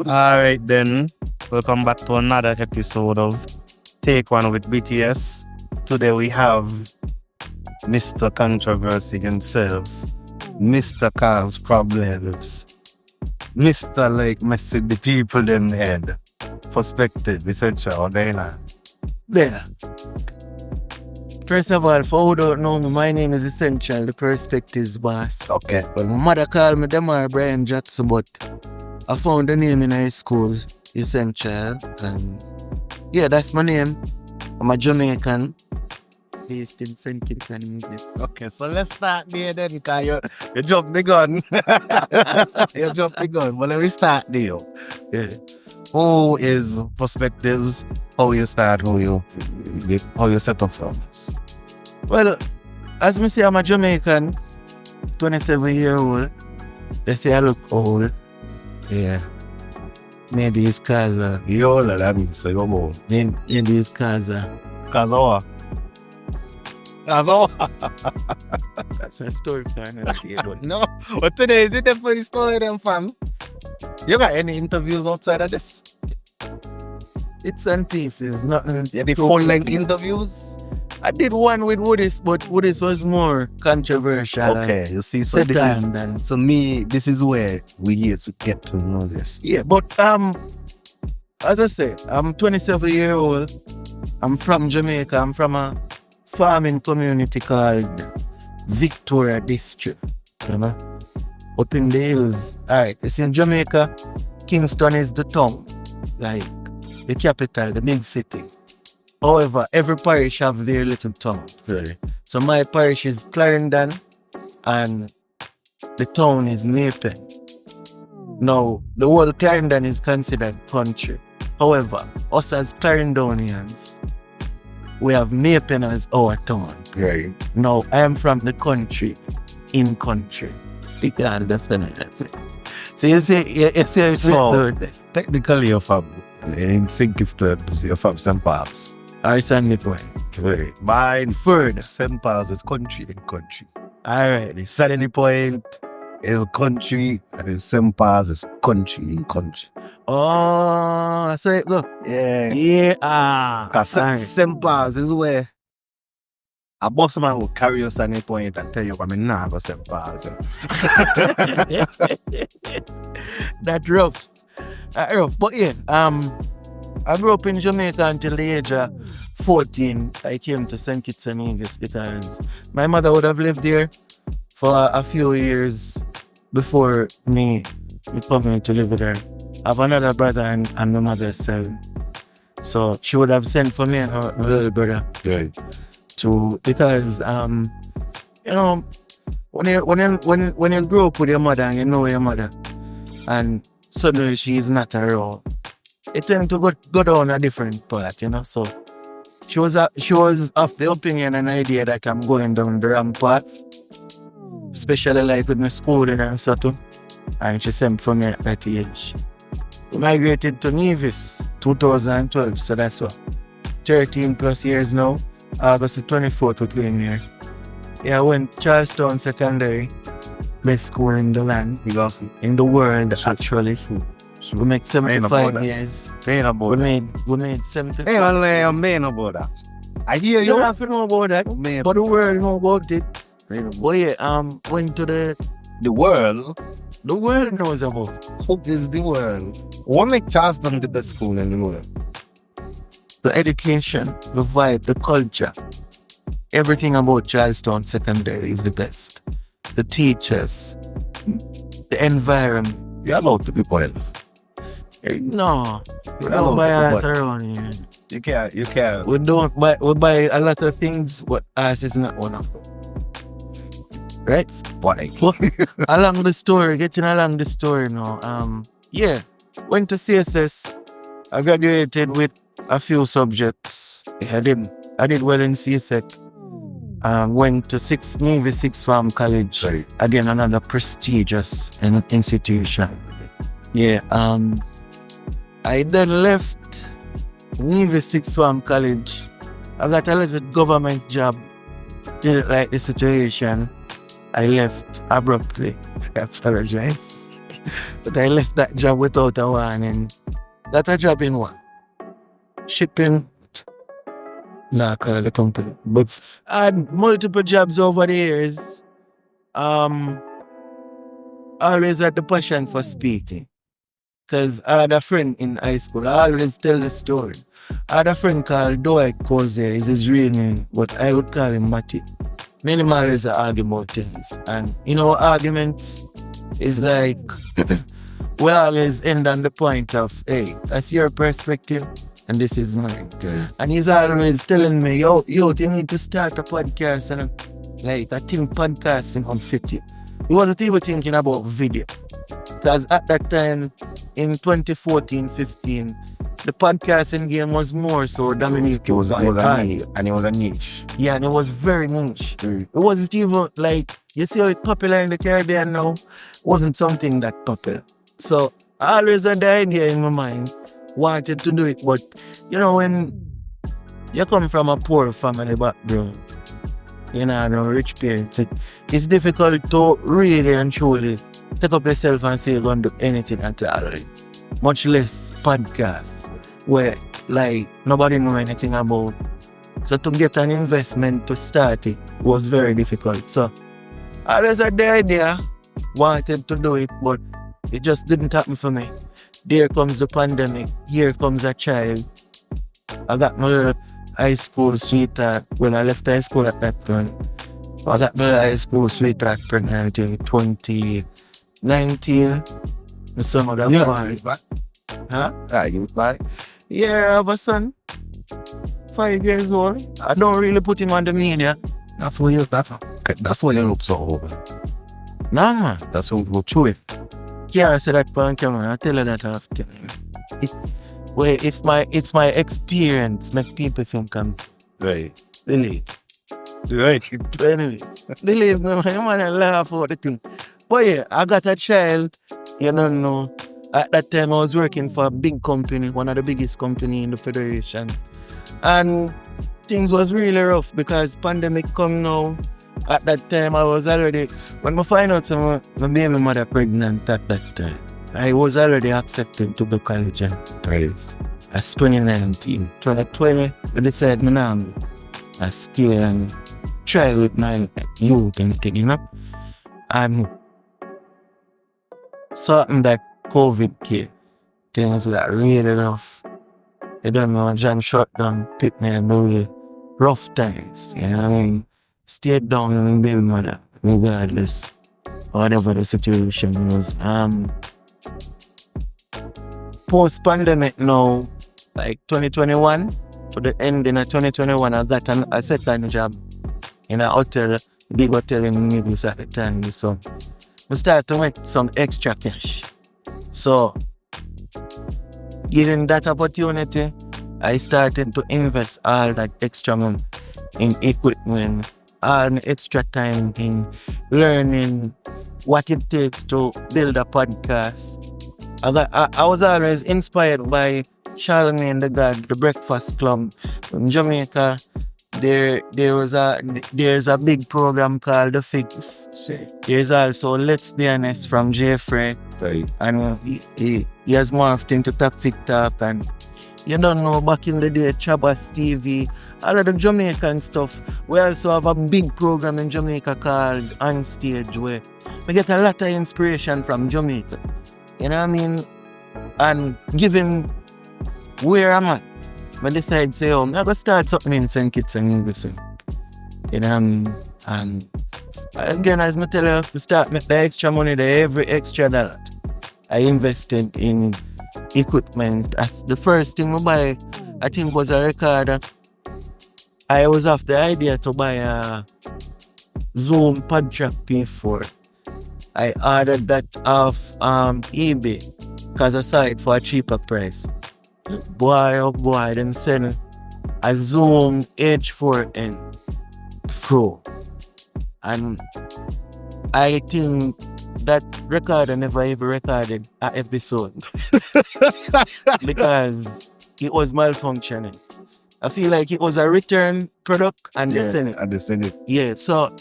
Alright then, welcome back to another episode of Take One with BTS. Today we have Mr. Controversy himself, Mr. Cause Problems, Mr. Like mess with the people in the head. Perspective, essential, There. First of all, for who don't know me, my name is Essential, the Perspectives Boss. Okay. But my mother called me Demar Brian Jackson, but I found the name in high school, Essential. And yeah, that's my name. I'm a Jamaican, based in St. Kitts and Nevis. Okay, so let's start there then, because you jumped the gun. You jumped the gun. But let me start there. Yeah. Who is Perspectives? How you start? How you set up films? Well, as me say, I'm a Jamaican, 27-year-old. They say I look old. Yeah. Maybe it's cause You're older than me, so you're old. maybe it's cause Cause of what? Cause of what? that's a story for another day. But No, but today is it a funny story then, fam? You got any interviews outside of this? it's and pieces, nothing. Any full-length interviews? I did one with Woodis, but Woodis was more controversial. Okay, you see, so Set this is time then. so me. This is where we here to get to know this. Yeah, but as I said, I'm 27-year-old. I'm from Jamaica. I'm from a farming community called Victoria District. You know, up in the hills. Alright, it's in Jamaica. Kingston is the town, like the capital, the big city. However, every parish have their little town. Really? So my parish is Clarendon and the town is Nevis. Now, the whole Clarendon is considered country. However, us as Clarendonians, we have Nevis as our town. Right. Now, I am from the country, in country. You can understand it. So you see, it's So- good. Technically, you're from in Sinkiston, you're from St. Paul's. I send it away. Right. Mine Further. St. Paul's is country in country. Alright, Sandy Point is country, and in St. Paul's is country in country. oh, so it go. Yeah. Yeah. Because Alright. St. Paul's is where a boss man will carry you Sandy Point and tell you, I'm not going to St. Paul's. That rough. Rough. But yeah, I grew up in Jamaica until the age of 14. I came to St. Kitts and Nevis because my mother would have lived there for a few years before me coming to live with her. I have another brother and my mother, so she would have sent for me and her little brother Good. because you know, when you grow up with your mother and you know your mother and suddenly she is not around, it tends to go down a different path, you know. So she was of the opinion and idea that I'm going down the wrong path, especially like with my schooling and so too. And she sent for me at that age. We migrated to Nevis 2012, so that's what 13 plus years now. August the 24th we came here. Yeah, I went Charlestown Secondary, best school in the land, Because in the world actually. We make about 75 that. years. ain't about We that. made 75. Ain't about that. I hear You you. don't have to know about that, Man, but the world know about it. the But yeah, went to world. the world knows about it. Who is the world? What makes Charleston the best school in the world? The education, the vibe, the culture. Everything about Charlestown Secondary is the best. The teachers, the environment. You're allowed to be else. No, we You're don't allowed buy to ass be around here. You can't. We don't buy. We buy a lot of things, but ass is not one of them. Right? Why? Along the story, getting along the story now. Yeah, went to CSS. I graduated with a few subjects. I did well in CSEC. Went to Nevis Sixth Farm College. Right. Again, another prestigious institution. Yeah. I then left Nevis Sixth Farm College. I got a little government job. Didn't like the situation. I left abruptly. I apologize. But I left that job without a warning. That a job in what? Shipping. Nah, call the company. But I had multiple jobs over the years. Always had the passion for speaking. Because I had a friend in high school. I always tell the story. I had a friend called Dwight Kozier. Is his real name, but I would call him Matty. Many always argue about things. And arguments is like we always end on the point of, hey, that's your perspective and this is mine. Okay. And he's always telling me, yo, you need to start a podcast. And like, I think podcasting on 50. He wasn't even thinking about video. Because at that time, in 2014-15, the podcasting game was more so dominated. It was a niche. And it was a niche. Yeah, and it was very niche. It wasn't even like, you see how it's popular in the Caribbean now? It wasn't something that popular. So I always had the idea in my mind, wanted to do it. But, when you come from a poor family background, no rich parents, it's difficult to really and truly take up yourself and say you're going to do anything at all. Much less podcasts where like nobody know anything about. So to get an investment to start it was very difficult. So I always had the idea, wanted to do it, but it just didn't happen for me. There comes the pandemic, here comes a child. I got my high school sweetheart when I left high school at that point. I got my high school sweetheart pregnant in 2019. The summer that Yeah, Huh? you back? Yeah, I have a son. 5 years old. I don't really put him on the media. That's why you look so old. Nah, man. That's what we'll chew it. Yeah, I said that on camera. I tell her that after. Well, it's my experience make people think I'm Right. believe. Right. Anyways, believe me, man, I laugh about the thing. But yeah, I got a child, know. At that time I was working for a big company, one of the biggest company in the Federation. And things was really rough because pandemic come now. At that time I was already, when I find out my baby mother pregnant at that time, I was already accepted to the college and drive. As 2019. 2020, I decided I stay and try with my youth and thing, And something that COVID came, things were really rough. You don't know, John shut down, pick me and really rough times, Stayed down with baby mother, regardless, whatever the situation was. Post-pandemic now, like 2021, to the ending of 2021, I got a second job in a hotel, big hotel in Nevis at the time. So I started to make some extra cash. So, given that opportunity, I started to invest all that extra money in equipment, all extra time in learning what it takes to build a podcast. I was always inspired by Charlemagne the God, the Breakfast Club in Jamaica. There's a big program called The Fix. There's also Let's Be Honest from Jeffrey. Right. And he has morphed into Toxic Talk, and you don't know, back in the day, Chabas TV, all of the Jamaican stuff. We also have a big program in Jamaica called On Stage, where we get a lot of inspiration from Jamaica. You know what I mean? And given where I'm at, I decide to say, I'm going to start something in St. Kitts and Nevis. You know what I mean? And again, as I tell you, to start make the extra money, every extra dollar, I invested in equipment. As the first thing I buy, I think, was a recorder. I was off the idea to buy a Zoom PodTrack P4. I ordered that off eBay because I saw it for a cheaper price. Boy, oh boy, then send a Zoom H4n Pro. And I think that recorder never even recorded an episode because it was malfunctioning. I feel like it was a return product and they sent it. And they send it. Yeah, so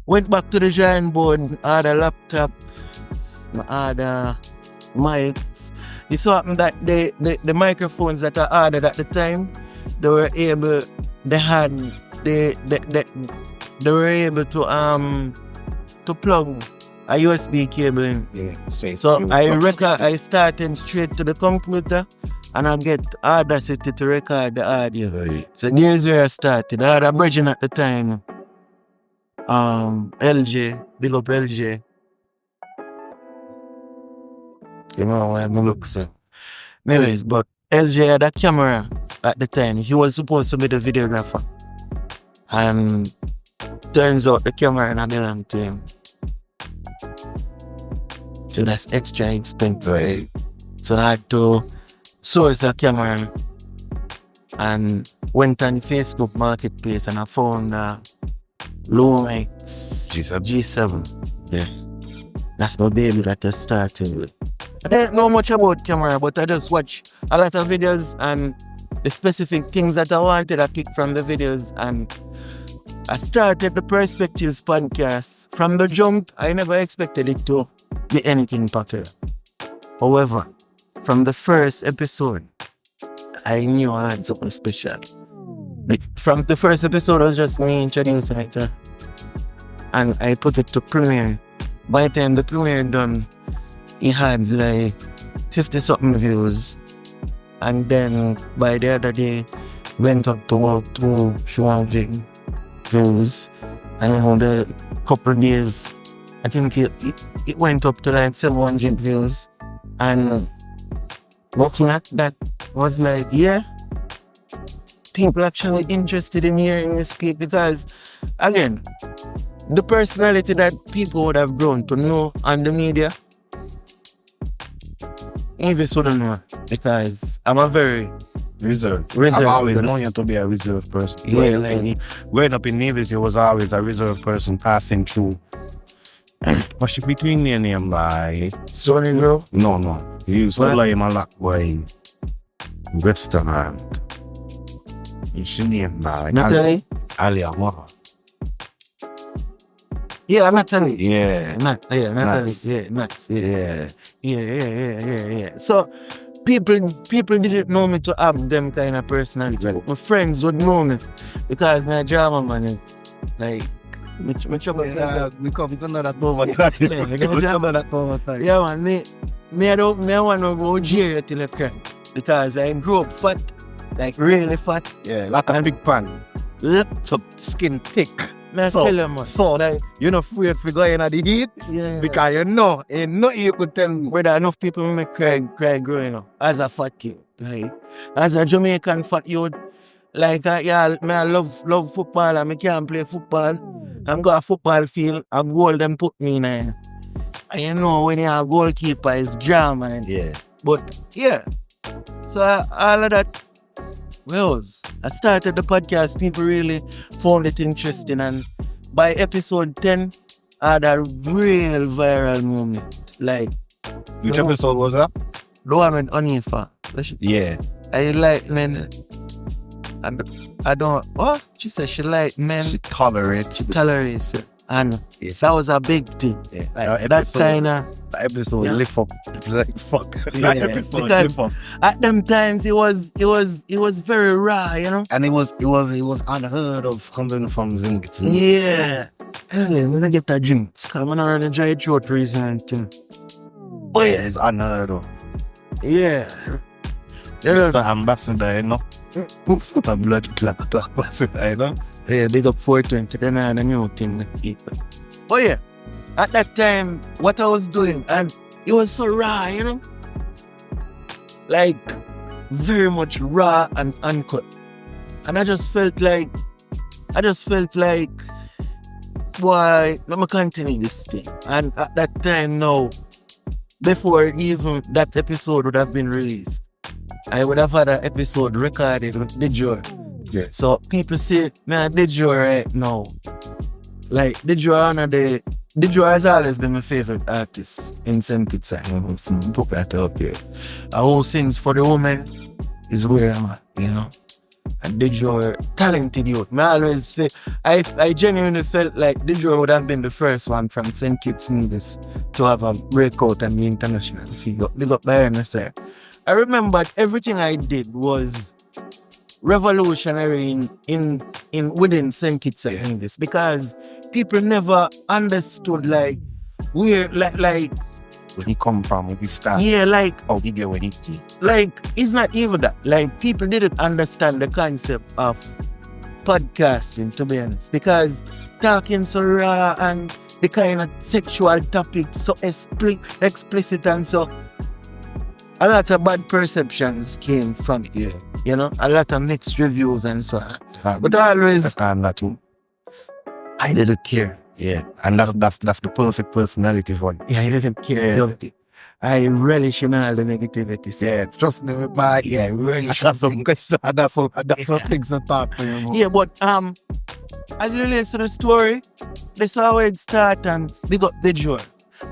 went back to the drawing board, had a laptop, I order mics. It so happened that the microphones that I ordered at the time, they were able to plug a USB cable in. Yeah. So I started straight to the computer and I get Audacity to record the audio. Right. So here's where I started. I had a bridging at the time. LJ, big up LJ. You know where I look, so. Anyways, but LJ had a camera at the time. He was supposed to be the videographer. And turns out the camera and I belong to him. So that's extra expensive. Right. So I had to source a camera and went on Facebook Marketplace and I found Lumix G7. Yeah. That's my baby that I started with. I didn't know much about camera, but I just watch a lot of videos and the specific things that I wanted I picked from the videos, and I started the Perspectives podcast. From the jump, I never expected it to be anything popular. However, from the first episode, I knew I had something special. From the first episode, it was just me introducing it, and I put it to premiere. By the time the premiere done, it had like 50-something views, and then by the other day, went up to about 200 views, and on the couple of days, I think it went up to like 700 views, and looking at that was like, yeah, people actually interested in hearing me speak, because again, the personality that people would have grown to know on the media, Nevis wouldn't know, because I'm a very reserved. I've always known you to be a reserved person. Yeah, like growing up in Nevis, you was always a reserved person passing through. What should between me and him, like Stony Grove? No. You used to play my lock boy restaurant. You should name like Natalie? Ali Amara. Yeah, Natalie. Yeah. Natalie. Nuts. Yeah, Nuts. Yeah. Yeah. So people didn't know me to have them kind of personality. Right. My friends would know me because my drama man, like me trouble. We come to another over time. Yeah, man. Me I want to go jail till I cry, because I grew up fat, like really fat. Yeah, like a big pan. So skin thick. Man, So- tell them, man. So like you're not afraid to go in at the heat Yeah. because you know ain't nothing you could tell me. Brother, enough people make cry growing up as a fat kid. Like, as a Jamaican fat youth, like I love football and I can't play football. I'm got a football field, a goal them put me in there. And you know when you're a goalkeeper, it's drama. And, Yeah. but yeah. So all of that. Well, I started the podcast, people really found it interesting, and by episode 10, I had a real viral moment. Like, Which episode was that? the one with Onifa. Yeah. I like men. I don't. What? She said she like men. She tolerates. She tolerates it. And Yeah. that was a big thing. Yeah. Like, that kind of. The episode Yeah. lift up. It's like fuck. Yeah, That episode because- lift up. At them times, it was very raw, you know. And it was unheard of coming from Zinc. Yeah. Hey, I'm gonna get that drink. Come on, I'm dry throat reason and thing. Oh yeah. It's unheard of. Yeah. You know, Mr. Ambassador, you know. Mr. Blood Clot Ambassador, you know. yeah, big up 420. Then I had a new thing with people. Oh yeah. At that time, what I was doing, and it was so raw, you know. Like, very much raw and uncut. And I just felt like, boy, let me continue this thing. And at that time now, before even that episode would have been released, I would have had an episode recorded with Dijo. Yeah. So people say, man, Dijo right now. Like, Dijo has always been my favorite artist in St. Kitts. Put that up here. Who sings for the woman is where I'm at, you know. And Dejo, talented youth. I always feel, I genuinely felt like Dejo would have been the first one from St. Kitts Nevis to have a breakout and the international scene. Big up by NSA. I remember everything I did was revolutionary in within St. Kitts Nevis because people never understood like where like where he come from, where he start. Yeah, like how he get where he did. Like it's not even that. Like people didn't understand the concept of podcasting, to be honest, because talking so raw and the kind of sexual topics so explicit and so a lot of bad perceptions came from it. Yeah. You know, a lot of mixed reviews and so on. But always that too. I didn't care. Yeah, and that's the perfect personality for it. Yeah, I didn't care. Yeah. I relish in all the negativity. So. Yeah, trust me with my I relish. that's some questions. That's some things to talk to you about. Yeah, but as it relates to the story, that's how it start and big up Dejo.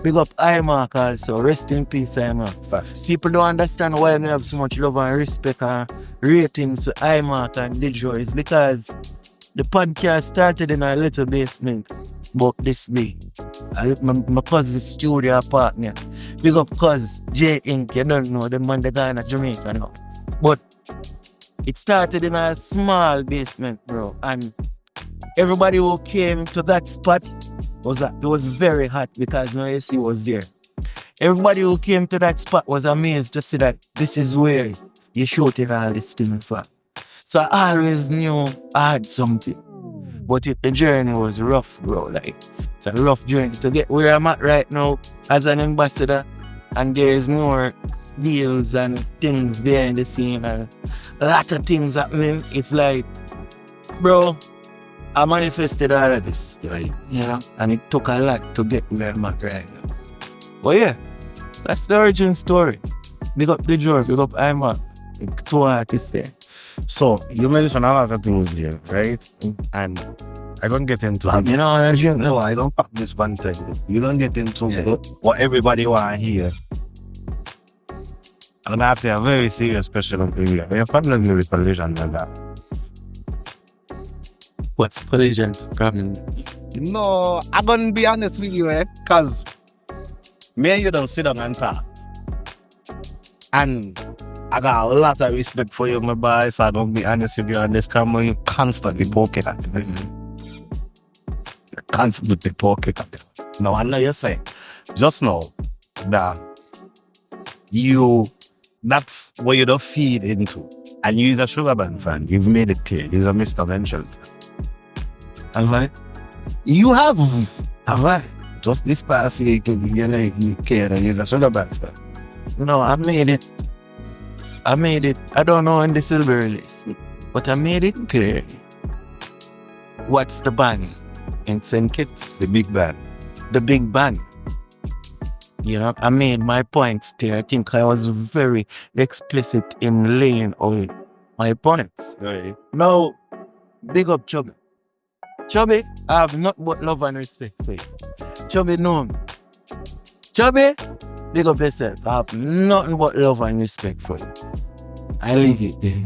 Big up iMark also. Rest in peace, iMark. Facts. People don't understand why we have so much love and respect and ratings to iMark and Dejo. It's because the podcast started in a little basement about this day. My cousin's studio partner. Big up cuz J Inc. You don't know the man that guy in Jamaica now. But it started in a small basement, bro. And everybody who came to that spot it was very hot because no AC was there. Everybody who came to that spot was amazed to see that this is where you shooting all this thing for. So I always knew I had something. But the journey was rough, bro. Like, it's a rough journey to get where I'm at right now as an ambassador. And there's more deals and things behind the scene and a lot of things happening. It's like, bro, I manifested all of this, right? You know? And it took a lot to get where I'm at right now. But yeah, that's the origin story. Big up Dejo, big up iMark. Two artists there. So you mentioned a lot of things there, right? And I don't get into it. You know, No, I don't pack this one thing. You don't get into what everybody want to hear. I'm gonna have to say a very serious question of you. We have problems with collision and that. What's collision's problem? No, I'm gonna be honest with you, because me and you don't sit down and talk. And I got a lot of respect for you, my boy, so I don't be honest with you on this camera. You're constantly poking at me. You're constantly poking at me. No, I know you're saying. Just know that that's what you don't feed into. And you're a Sugar Band fan. You've made it clear. You're a misconceptions fan. Have I? You have. Have I? Just this past year, you care that you're a Sugar Band fan. No, I made it. I don't know when this will be released, but I made it clear. What's the band in St. Kitts? The big band. The big band. You know, I made my points there. I think I was very explicit in laying out my points. Right. Now, big up Chubby. Chubby, I have nothing but love and respect for you. Chubby, know me. Chubby, big up yourself. I have nothing but love and respect for you. I leave it there.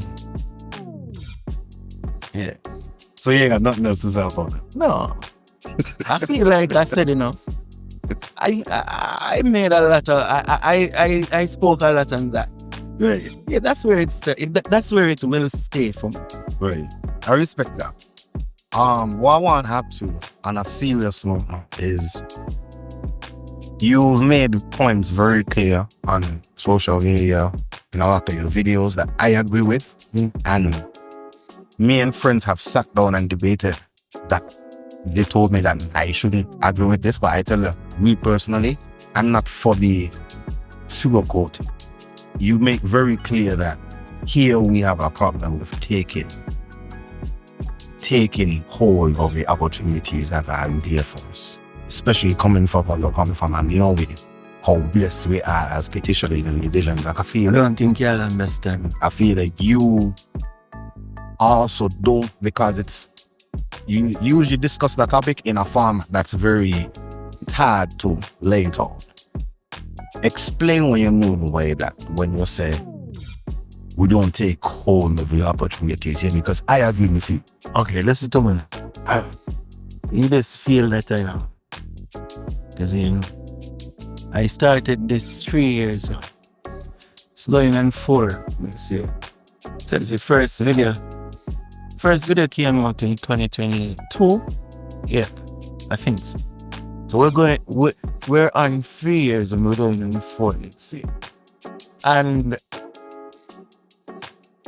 Yeah. So you ain't got nothing else to say about it? No. I feel like I said enough. I made a lot of I spoke a lot on that. Right. Yeah, that's where that's where it will stay for me. Right. I respect that. What I want to have to, on a serious note, is you've made points very clear on social media in a lot of your videos that I agree with, and me and friends have sat down and debated that. They told me that I shouldn't agree with this, but I tell you, me personally, I'm not for the sugarcoat. You make very clear that here we have a problem with taking hold of the opportunities that are there for us, especially coming from where you're coming from, and you know how blessed we are as petitioning and divisions. Like I don't think you'll understand. I feel like you also don't, because you usually discuss the topic in a form that's very hard to lay it out. Explain when you move away that when you say we don't take hold of the opportunities here, because I agree with you. Okay, listen to me. In this field that I am, because I started this 3 years ago. It's going on 4. Let's see. That's the first video. First video came out in 2022. Yeah, I think so. So we're on 3 years and we're going on 4. Let's see. And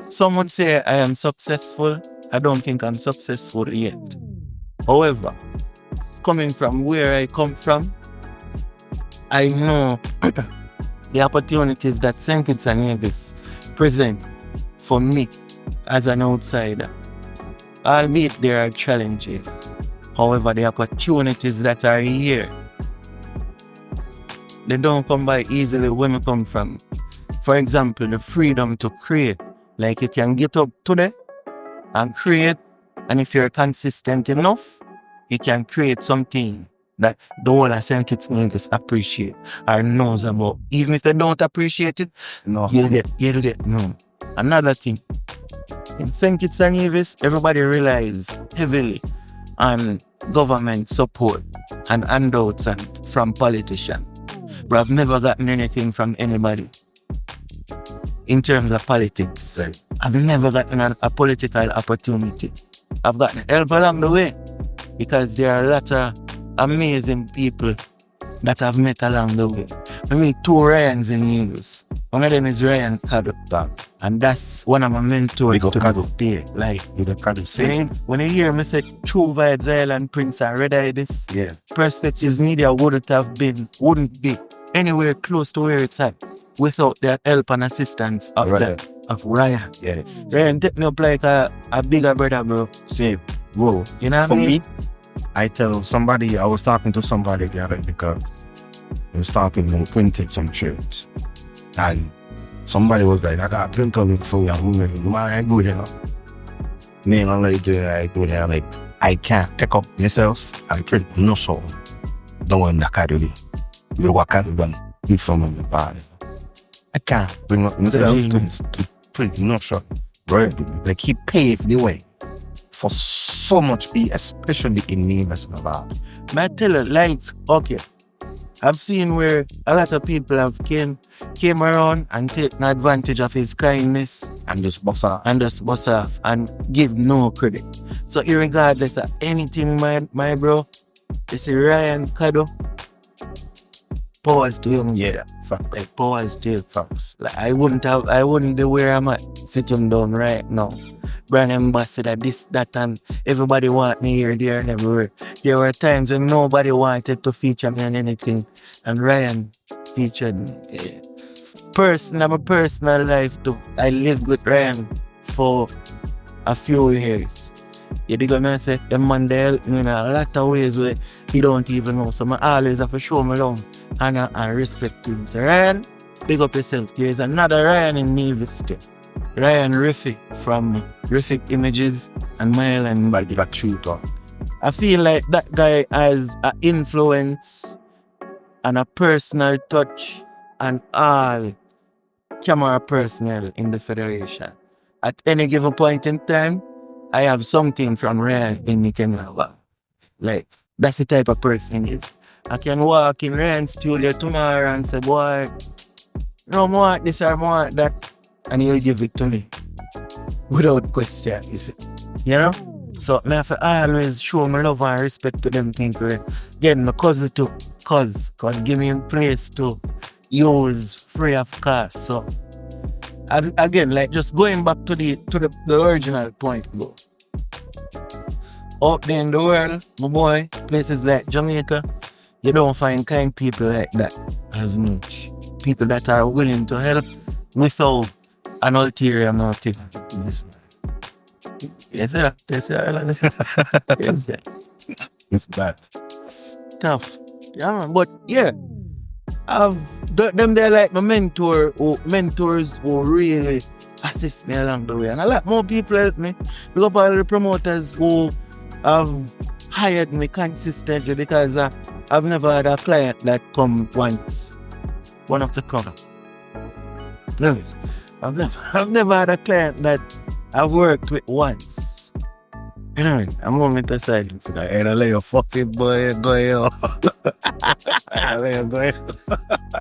some would say I am successful. I don't think I'm successful yet. However, coming from where I come from, I know the opportunities that St. Kitts and Nevis present for me as an outsider. Albeit there are challenges. However, the opportunities that are here, they don't come by easily where we come from. For example, the freedom to create. Like you can get up today and create, and if you're consistent enough, you can create something that the whole of St. Kitts and Nevis appreciate or knows about. Even if they don't appreciate it, No. you'll get no. Another thing, in St. Kitts and Nevis, everybody relies heavily on government support and handouts and from politicians. But I've never gotten anything from anybody in terms of politics. I've never gotten a political opportunity. I've gotten help along the way because there are a lot of amazing people that I've met along the way. I mean, 2 Ryans in Nevis. One of them is Ryan Cado. And that's one of my mentors to this day. Like, saying, when you hear me say True Vibes Island Prince and Red Ibis, Yeah. Perspectives Media wouldn't be anywhere close to where it's at without the help and assistance of Ryan. Yeah. Ryan take me up like a bigger brother, bro. Same. Bro, You know what for I mean? me, I was talking to somebody the other day because I was talking about printing some shirts. And somebody was like, I got a printer for you. I'm like, I do that. Me and I do that. Like, I can't pick up myself and print no song. Don't want that kind of thing. You know what kind of done? You from the body. I can't bring up myself to print no song. Right? Like, he paved the way for so much, especially in Nevis, my bad. May I tell you, like, okay, I've seen where a lot of people have came around and taken advantage of his kindness And just boss off. and just bust off and give no credit. So irregardless of anything, my bro, you see Ryan Cado, powers to him. Yeah, fact. Like powers to him. Facts. Like I wouldn't be where I'm at sitting down right now. Brand ambassador, this, that, and everybody want me here, there, and everywhere. There were times when nobody wanted to feature me on anything, and Ryan featured me. Yeah. My personal life too. I lived with Ryan for a few years. You dig what I say? The man they help me in a lot of ways where he don't even know. So I always have to show me love and respect to him. So Ryan, big up yourself. There's another Ryan in Nevis too. Ryan Riffy from Riffic Images and Mile and Like that shooter. I feel like that guy has an influence and a personal touch and all camera personnel in the Federation. At any given point in time, I have something from Ryan in the camera. Like, that's the type of person he is. I can walk in Ryan's studio tomorrow and say, boy, no, I want this or I want that. And he'll give it to me without question, you see. You know? So I have to always show my love and respect to them people. Again, my cousin too, cause give me a place to use free of cost. So again, like just going back to the original point, bro. Out there in the world, my boy, places like Jamaica, you don't find kind people like that as much. People that are willing to help without an ulterior motive. Yes, sir. Yes, sir. It's bad. Tough. Yeah, man. But yeah, they're like my mentors who really assist me along the way. And a lot more people help me. Look up all the promoters who have hired me consistently because I've never had a client that come once. One of the come. Nevis. I've never had a client that I've worked with once. You know, a moment of silence for that. Hey, don't let your fucking boy go, yo. Let your boy.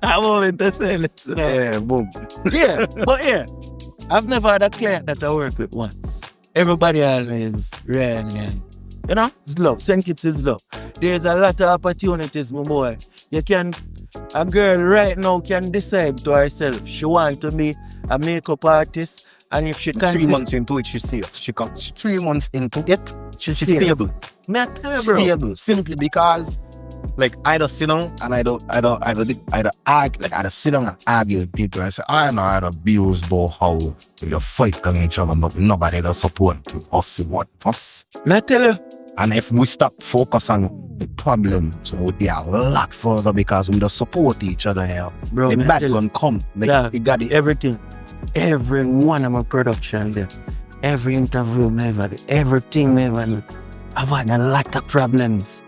A moment of silence. You know? Yeah, boom. Yeah, but yeah, I've never had a client that I work with once. Everybody always ran and, you know, it's love. St. Kitts is love. There's a lot of opportunities, my boy. A girl right now can decide to herself she want to be a makeup artist, and if she can 3 months into it, she's safe. She comes 3 months into it, she's stable. Me I tell you, bro. Stable. Simply because, like, I don't sit down and I don't argue. Like, I don't sit down and argue with people. I say, I know I don't abuse about how you fight against each other, but nobody does support us. What us? Me I tell you. And if we stop focus on the problem, so it would be a lot further because we don't support each other here. Bro, the me bad tell you. gun come. Like, Yeah, you got the everything. Every one of my production there. Every interview me ever did. Everything me ever did. I've had a lot of problems.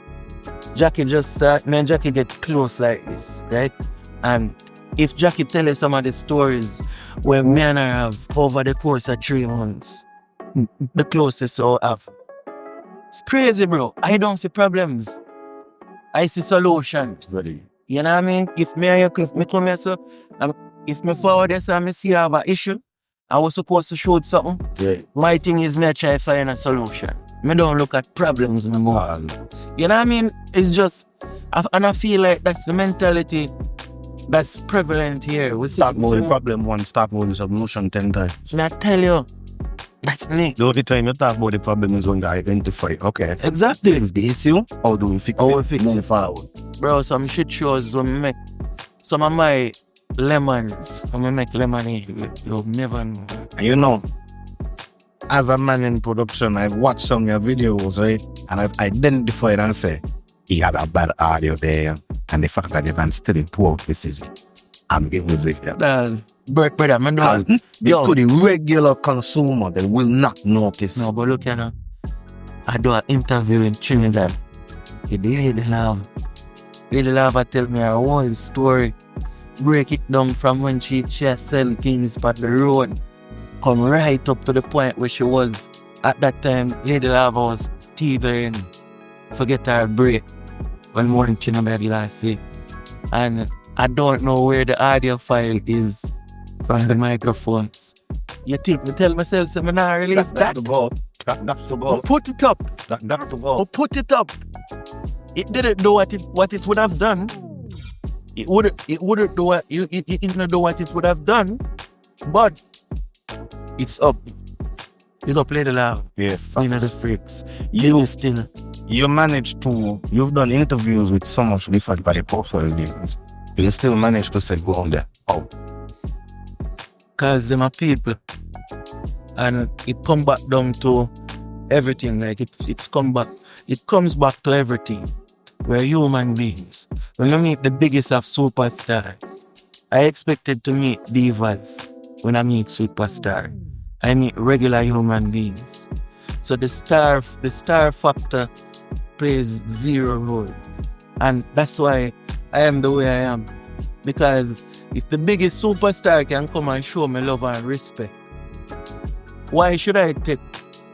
Jackie just start, me and Jackie get close like this, right? And if Jackie tell you some of the stories where me and her have over the course of 3 months, the closest I'll have. It's crazy, bro. I don't see problems. I see solutions. You know what I mean? If me come here, so, if me forward this and me see I have an issue, I was supposed to shoot something. Yeah. My thing is me try to find a solution. Me don't look at problems no more. You know what I mean? It's just, and I feel like that's the mentality that's prevalent here. We Stop moving the problem once, stop moving the solution 10 times. And I tell you, that's me. The only time you talk about the problem is when you identify, okay, Exactly. this is the issue, how do we fix How it? we fix Move it. forward. Bro, some shit shows when me make some of my lemons, when we make lemonade, you'll never know. And you know, as a man in production, I've watched some of your videos, right? And I've identified and said, he had a bad audio there. And the fact that you can still improve this is music. Yeah. Brother, man, Because to the regular consumer, they will not notice. no, but look, you know, I do an interview in Trinidad. The lady love. Lady love, I tell me her whole story. Break it down from when she has sell things by the road. Come right up to the point where she was. At that time, Lady Lava was teething. Forget her break. When more in Trinidad last week. And I don't know where the audio file is from the microphones. You think me tell myself something I release that? That's the ball. That's the ball. Put it up. That's the ball. Put it up. It didn't do what it would have done. It wouldn't do what it didn't do what it would have done. But it's up. You don't play the loud. Yeah, You know the freaks. You still. You've done interviews with so much different body profiles. You still manage to say, go on there. Oh. Cause them are people. And it come back down to everything. Like it comes back to everything. We're human beings. When I meet the biggest of superstars, I expected to meet divas. When I meet superstar, I meet regular human beings. So the star factor plays zero role. And that's why I am the way I am. Because if the biggest superstar can come and show me love and respect, why should I take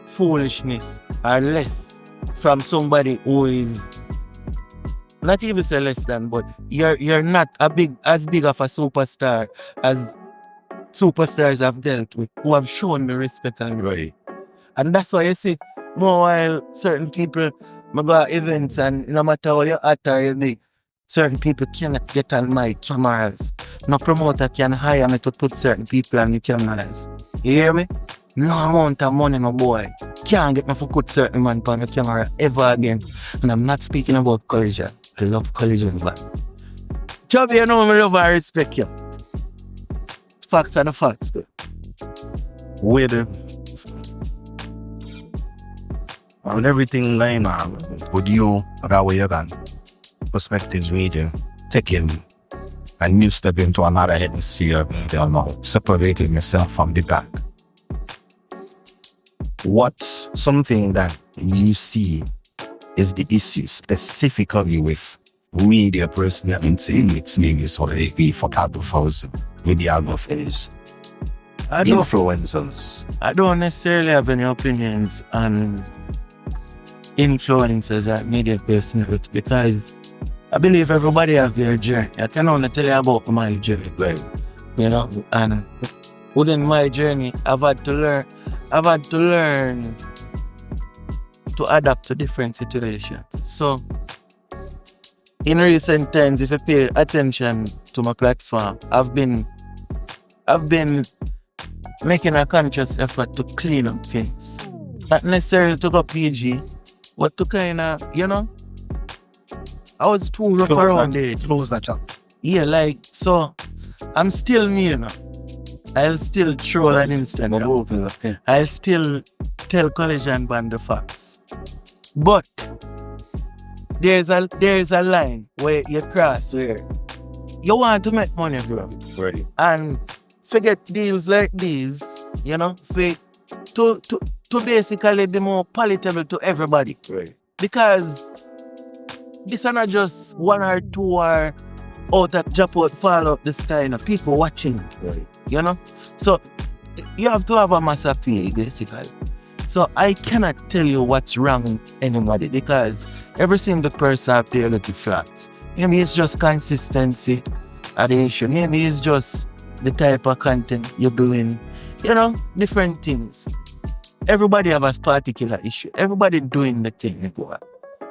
foolishness or less from somebody who is not even say less than, but you're not as big of a superstar as superstars have dealt with, who have shown me respect and Right. And that's why you see, more while certain people go to events and no matter how you act or you be, certain people cannot get on my cameras. No promoter can hire me to put certain people on the cameras. You hear me? No amount of money, my boy, can't get me to put certain man on the camera ever again. And I'm not speaking about Kollision. I love Kollision, but Chubby, you know me love and respect you. Facts are the facts, though. With everything lying on, would you, that way you can, perspectives media, taking a new step into another hemisphere, you know, separating yourself from the back? What's something that you see is the issue specifically with media personality? It's Nevis or AP photographers, videographers, influencers. I don't necessarily have any opinions on influencers or media personalities because I believe everybody has their journey. I can only tell you about my journey, Right. you know, and within my journey, I've had to learn to adapt to different situations. So, in recent times, if you pay attention to my platform, I've been making a conscious effort to clean up things. Not necessarily to go PG, but to kind of, you know, I was too rough around it. Close that up. Yeah, like, so, I'm still me, you know. I'll still troll on Instagram. I'll still tell Kollision Band the facts. But, there's a line where you cross where you want to make money, bro. Right. And forget deals like these, you know, to basically be more palatable to everybody. Right. Because this are not just one or two or out at Japan follow up this kind of people watching. Right. You know? So you have to have a mass appeal, basically. So I cannot tell you what's wrong with anybody because every single person out there looking flat. Maybe it's just consistency at the issue. Maybe it's just the type of content you're doing. You know, different things. Everybody have a particular issue. Everybody doing the thing.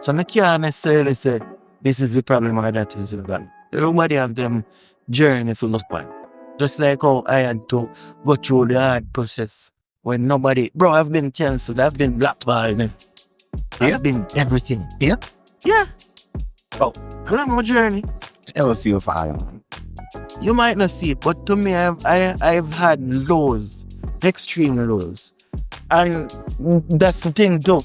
So I can't necessarily say this is the problem or that is the problem. Everybody have them journey to look at. Just like how I had to go through the hard process when nobody... Bro, I've been cancelled. I've been blackballed. I've been everything. Yeah? Yeah. Oh, I'm on my journey. Ever see a fire? You might not see it, but to me, I've had lows, extreme lows. And that's the thing too.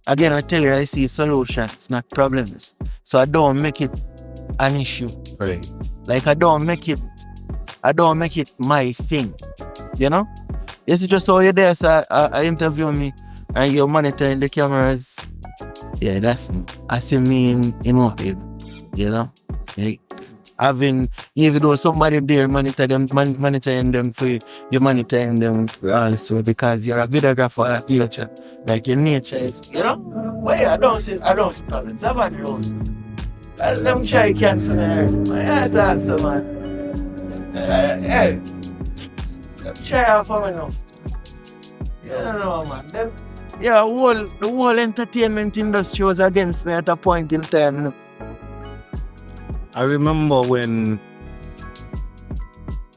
Again, I tell you, I see solutions, not problems. So I don't make it an issue. Right. Like I don't make it my thing. You know? It's just how you're there, so I interview me and you're monitoring the cameras. Yeah, that's me. I see me in what, you know? Like, even though somebody there monitoring them for you, you're monitoring them also because you're a videographer at nature. Like your nature is, you know? Well, yeah, I don't see problems. I've had those. Let me try cancel it. I had to answer, man. Hey. Try out for me now. Yeah, no, man. Them, yeah, the whole entertainment industry was against me at a point in time. You know? I remember when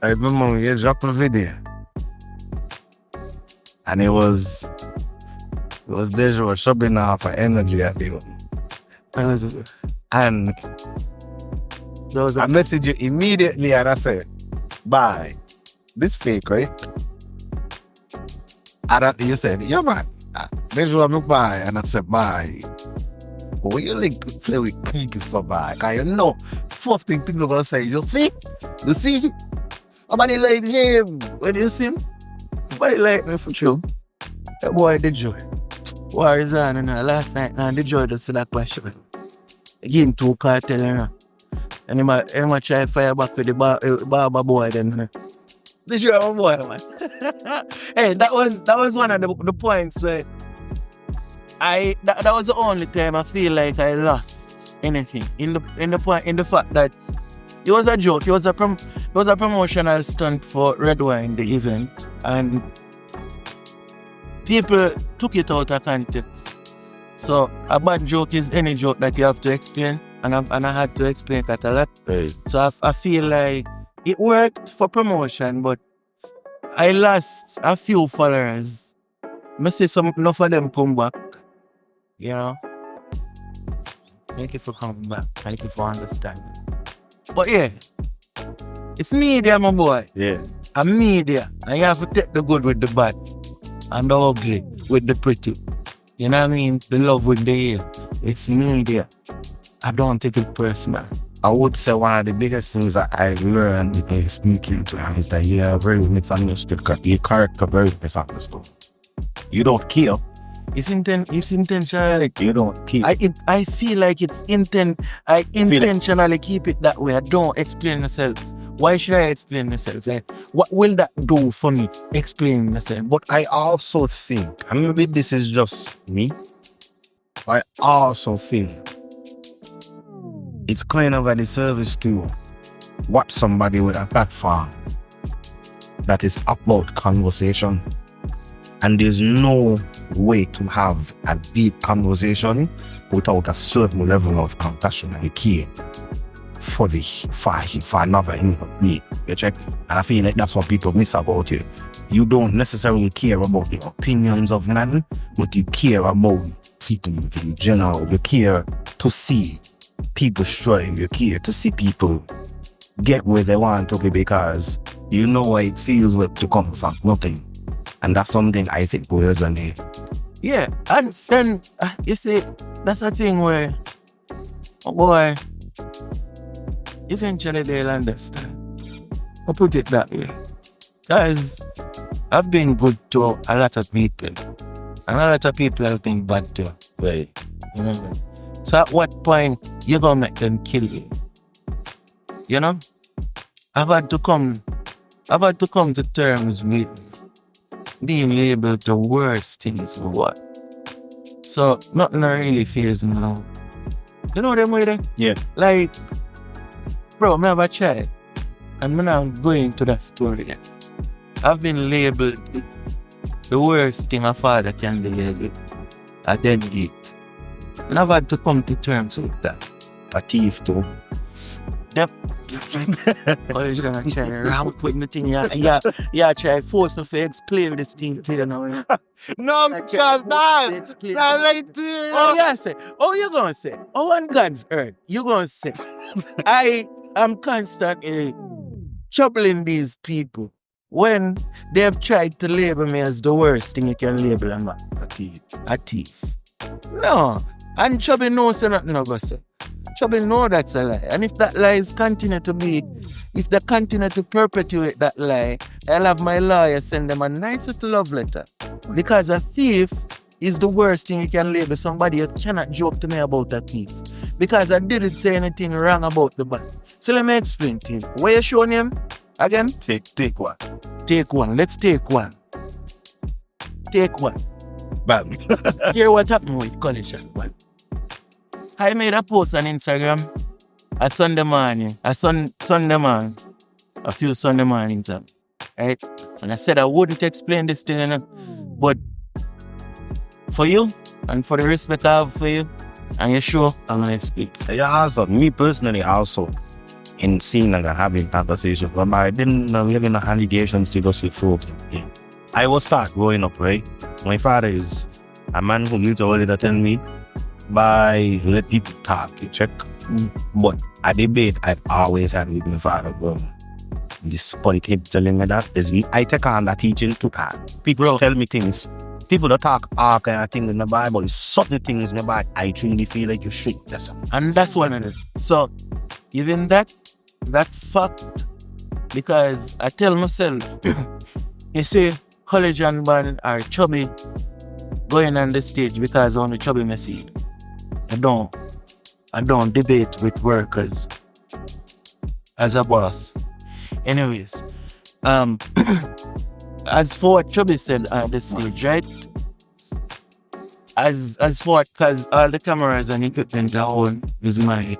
you dropped a video and it was Deja shoving off for energy at the and I messaged you immediately and I said, bye. This fake, right? And you said, yeah man, Deja me bye and I said bye. But when you link to play with people so bad, cause you know, first thing people gonna say, you see, somebody like him. When you see him, nobody like me for true. That boy did joy. War is on, you know. Last night, now the joy just that question. Again, two cartel, you know. And he might try to fire back with the barber boy then, you know. This is my boy, man. Hey, that was one of the points where that was the only time I feel like I lost anything in the fact that it was a joke. It was a promotional stunt for Red Wine, the event, and people took it out of context. So a bad joke is any joke that you have to explain, and I had to explain that a lot. Right. So I feel like it worked for promotion, but I lost a few followers. I see enough of them come back. You know? Thank you for coming back. Thank you for understanding. But yeah, it's media, my boy. Yeah. I'm media. And you have to take the good with the bad. And the ugly with the pretty. You know what I mean? The love with the hate. It's media. I don't take it personal. I would say one of the biggest things that I learned in speaking to him is that you're very misunderstood. Your character very misunderstood. You don't kill. It's intentional. You don't keep. I feel like it's I intentionally keep it that way. I don't explain myself Why should I explain myself? Like, what will that do for me? Explain myself. But I also think, and maybe this is just me, I also think it's kind of a disservice to watch somebody with a platform that is about conversation. And there's no way to have a deep conversation without a certain level of compassion and care for another human being. You check? And I feel like that's what people miss about you. You don't necessarily care about the opinions of men, but you care about people in general. You care to see people strive. You care to see people get where they want to be because you know what it feels like to come from nothing. And that's something I think will resonate. Yeah, and then, you see, that's a thing where, oh boy, eventually they'll understand. I'll put it that way. Because I've been good to a lot of people. And a lot of people have been bad to. Right. So at what point you gonna make them kill you? You know? I've had to come to terms with being labeled the worst things for what. So nothing really fears me now. You know them way there? Yeah. Like, bro, I have a child. And I'm now going to that story there. I've been labeled the worst thing a father can be labeled. A dead gate. And I've had to come to terms with that. A thief too. Yep. Oh, you're gonna try ramp with me thing, yeah, try force me to explain this thing to you now. Yeah. No, because not like this. Oh, yeah, say. Oh, you're gonna say. Oh, on God's earth, you're gonna say. I am constantly troubling these people when they have tried to label me as the worst thing you can label a man. A thief. No. And Chubby knows nothing of us. Chubby know that's a lie. And if that lie is continue to be, if they continue to perpetuate that lie, I'll have my lawyer send them a nice little love letter. Because a thief is the worst thing you can label somebody. You cannot joke to me about a thief. Because I didn't say anything wrong about the man. So let me explain to you. Where you showing him? Again? Take one. Take one. Let's take one. Take one. Bad. Hear what happened with Kollision. Well, I made a post on Instagram a Sunday morning, a few Sunday mornings, right? And I said I wouldn't explain this thing, but for you and for the respect I have for you, and you're sure I'm gonna explain. Yeah, also, me personally also, in seeing and having conversations, but I didn't really know allegations to go see folk. Yeah. I was start growing up, right? My father is a man who used to already tell me, by let people talk, you check. But a debate I've always had with my father, bro. Despite him telling me that, I take on that teaching to God. People tell me things. People that talk all kind of things in the Bible, certain things in the Bible, I truly feel like you should. And that's one of it. So, even that fact, because I tell myself, you see, Kollision band or Chubby going on the stage because only Chubby message. I don't debate with workers as a boss. Anyways, as for what Chubby said on the stage, right? As for because all the cameras and equipment are on is my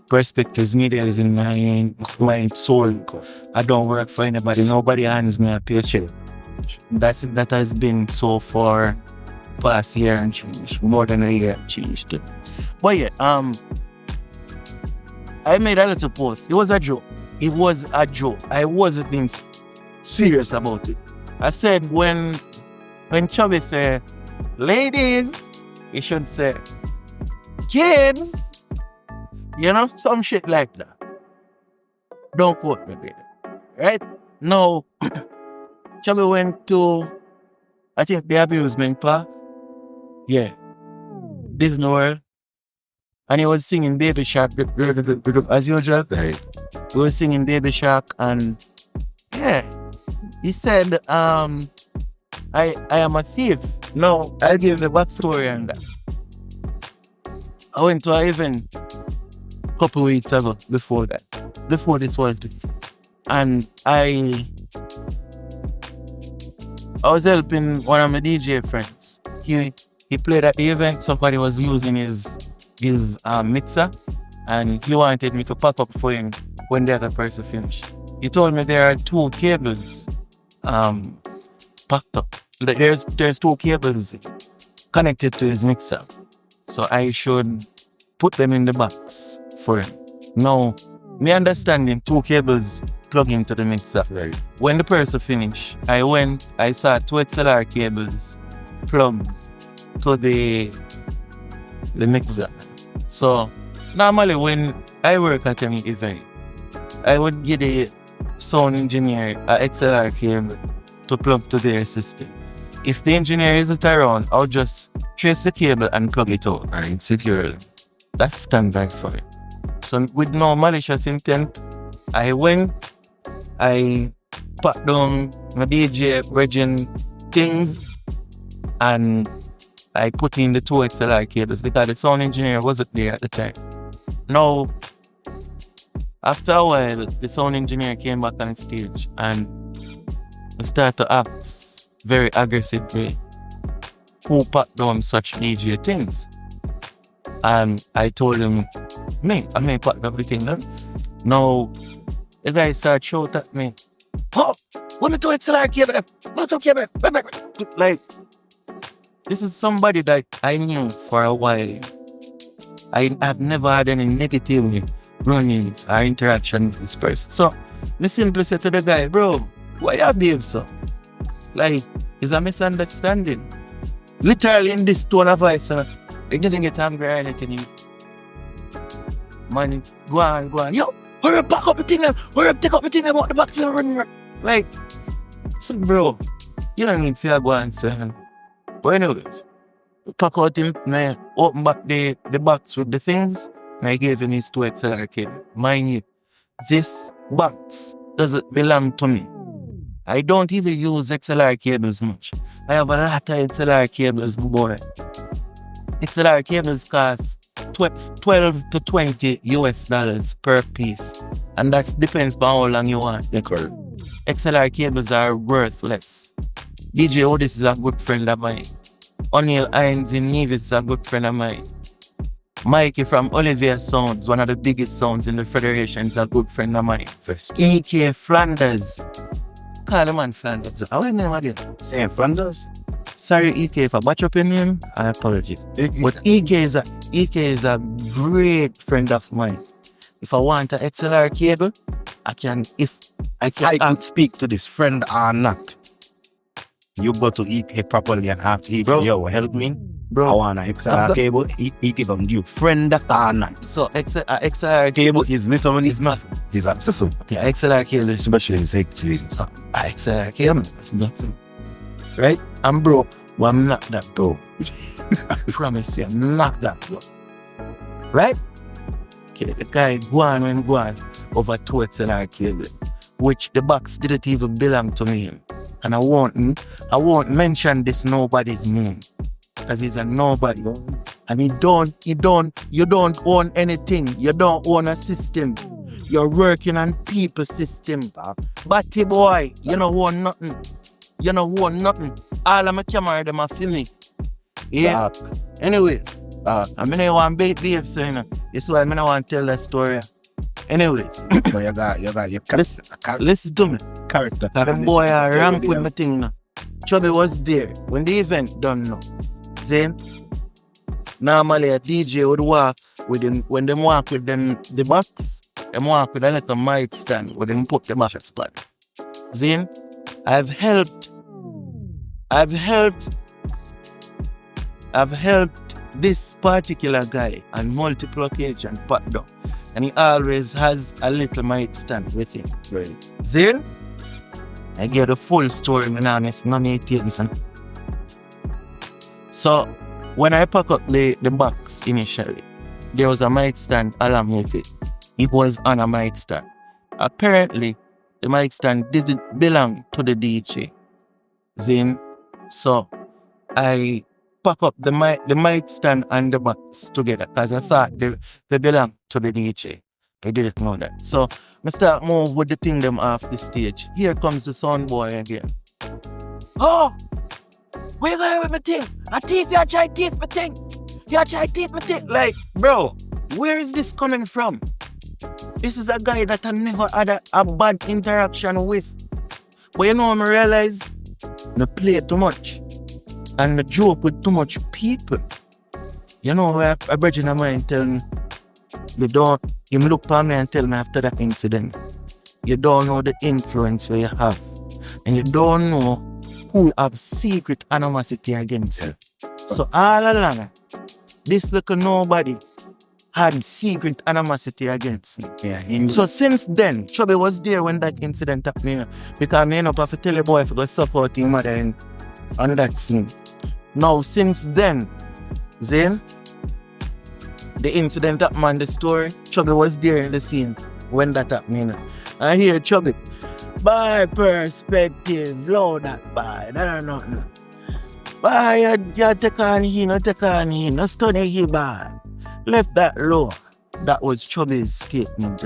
perspectives, media is in my soul. I don't work for anybody. Nobody hands me a paycheck. That has been so far past year and change, more than a year changed. But yeah, I made a little post. It was a joke. I wasn't being serious about it. I said when Chubby said, ladies, he should say, kids, you know, some shit like that. Don't quote me, baby. Right? No. Chubby went to, I think, the amusement park. Yeah. Disney World. And he was singing Baby Shark as usual. Right. He was singing Baby Shark and yeah. He said, I am a thief. No, I'll give the backstory on that. I went to an event a couple weeks ago before this whole thing. And I was helping one of my DJ friends. He played at the event. Somebody was using his mixer, and he wanted me to pack up for him when the other person finished. He told me there are 2 cables packed up. Like there's 2 cables connected to his mixer, so I should put them in the box for him. Now, me understanding 2 cables plug into the mixer. Right. When the person finished, I saw 2 XLR cables plugged to the mixer. So normally when I work at an event, I would give the sound engineer an XLR cable to plug to their system. If the engineer isn't around, I'll just trace the cable and plug it out and secure it. That's standard for it. So with no malicious intent, I packed down my DJ Virgin things and I put in the 2 XLR cables because the sound engineer wasn't there at the time. Now, after a while, the sound engineer came back on stage and started to ask very aggressively who packed down such DJ things. And I told him, I may pack everything down. Now, the guy started shouting at me, "Oh, what the 2 XLR cable? What the cable?" Like, this is somebody that I knew for a while. I have never had any negative run-ins or interaction with this person. So, I simply said to the guy, "Bro, why you behave so? Like, it's a misunderstanding." Literally in this tone of voice, I didn't get angry or anything. Man, go on. Yo, hurry up, pack up the thing now. Hurry up, take up the thing about the box and run. Like, so bro, you don't need to go and say. But anyways, pack out him, man, open back the box with the things, and I gave him his 2 XLR cable. Mind you, this box doesn't belong to me. I don't even use XLR cables much. I have a lot of XLR cables, boy. XLR cables cost $12 to $20 per piece. And that depends on how long you want. XLR cables are worthless. DJ Otis is a good friend of mine. O'Neal Hines in Nevis is a good friend of mine. Mikey from Olivier Sounds, one of the biggest sounds in the Federation, is a good friend of mine. EK Flanders. Call the man Flanders. How is name again? Saying Flanders? Sorry, EK, if I butch up your name, I apologize. But EK is a great friend of mine. If I want an XLR cable, I can speak to this friend or not. You go to EK properly and ask EK, yo, help me. Bro, I want an XLR cable. EK on you, friend or not. So XLR Cable is literally nothing. It's accessible. Okay, XLR cable is Especially in things. XLR cable is nothing. Right? I'm broke. Well, I'm not that broke. I promise you, I'm not that broke. Right? Okay, the guy go on over 2 XLR cable, which the box didn't even belong to me. And I won't mention this nobody's name. Because he's a nobody. And you don't own anything. You don't own a system. You're working on people's system. Batty boy, you don't own nothing. You don't own nothing. All of my camera, them are filming. Yeah. Anyways, I mean, I want to behave, so you know. That's why I don't want to tell that story. Anyways. But you got your Listen to me. character. That boy I ramp with my thing now. Chubby was there when the event done now. See? Normally a DJ would walk with them, when them walk with them the box, them walk with a little mic stand where them put the box spot. See? I've helped this particular guy on multiple occasions, packed up. And he always has a little mic stand with him. Right. See? I get the full story, man, honest, none of things. So, when I pack up the box initially, there was a mic stand along with it. It was on a mic stand. Apparently, the mic stand didn't belong to the DJ. Then, so I pack up the mic stand and the box together because I thought they belong to the DJ. I didn't know that. So I start move with the thing them off the stage. Here comes the sound boy again. Oh! Where you going with my thing? A thief, you try thief my thing. You try thief my thing. Like, bro, where is this coming from? This is a guy that I never had a bad interaction with. But you know, I realize I play too much. And I joke with too much people. You know, where a virgin of mine tell me, you look at me and tell me after that incident, you don't know the influence where you have. And you don't know who have secret animosity against you. So all along, this little nobody had secret animosity against me. Yeah. So since then, Chubby was there when that incident happened. Because I end up have to tell the boy if I go support him mother on that scene. Now since then, Zane, the incident happened on the story, Chubby was there in the scene when that happened. I hear Chubby, by perspective, low that by, that nothing. By you take on here, no study here, by. Left that low. That was Chubby's statement.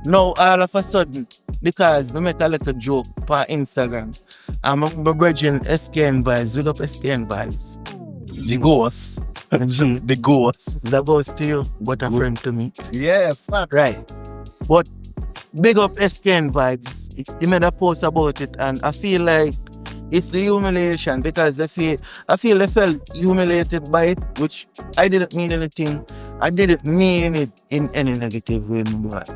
Now all of a sudden, because we make a little joke for Instagram, I'm bridging SKN vibes, we got SKN vibes. The ghost. The ghost. The ghost to you, but a friend to me. Yeah, fuck. Right. But big up SKN vibes. He made a post about it, and I feel like it's the humiliation because I feel they felt humiliated by it, which I didn't mean anything. I didn't mean it in any negative way, but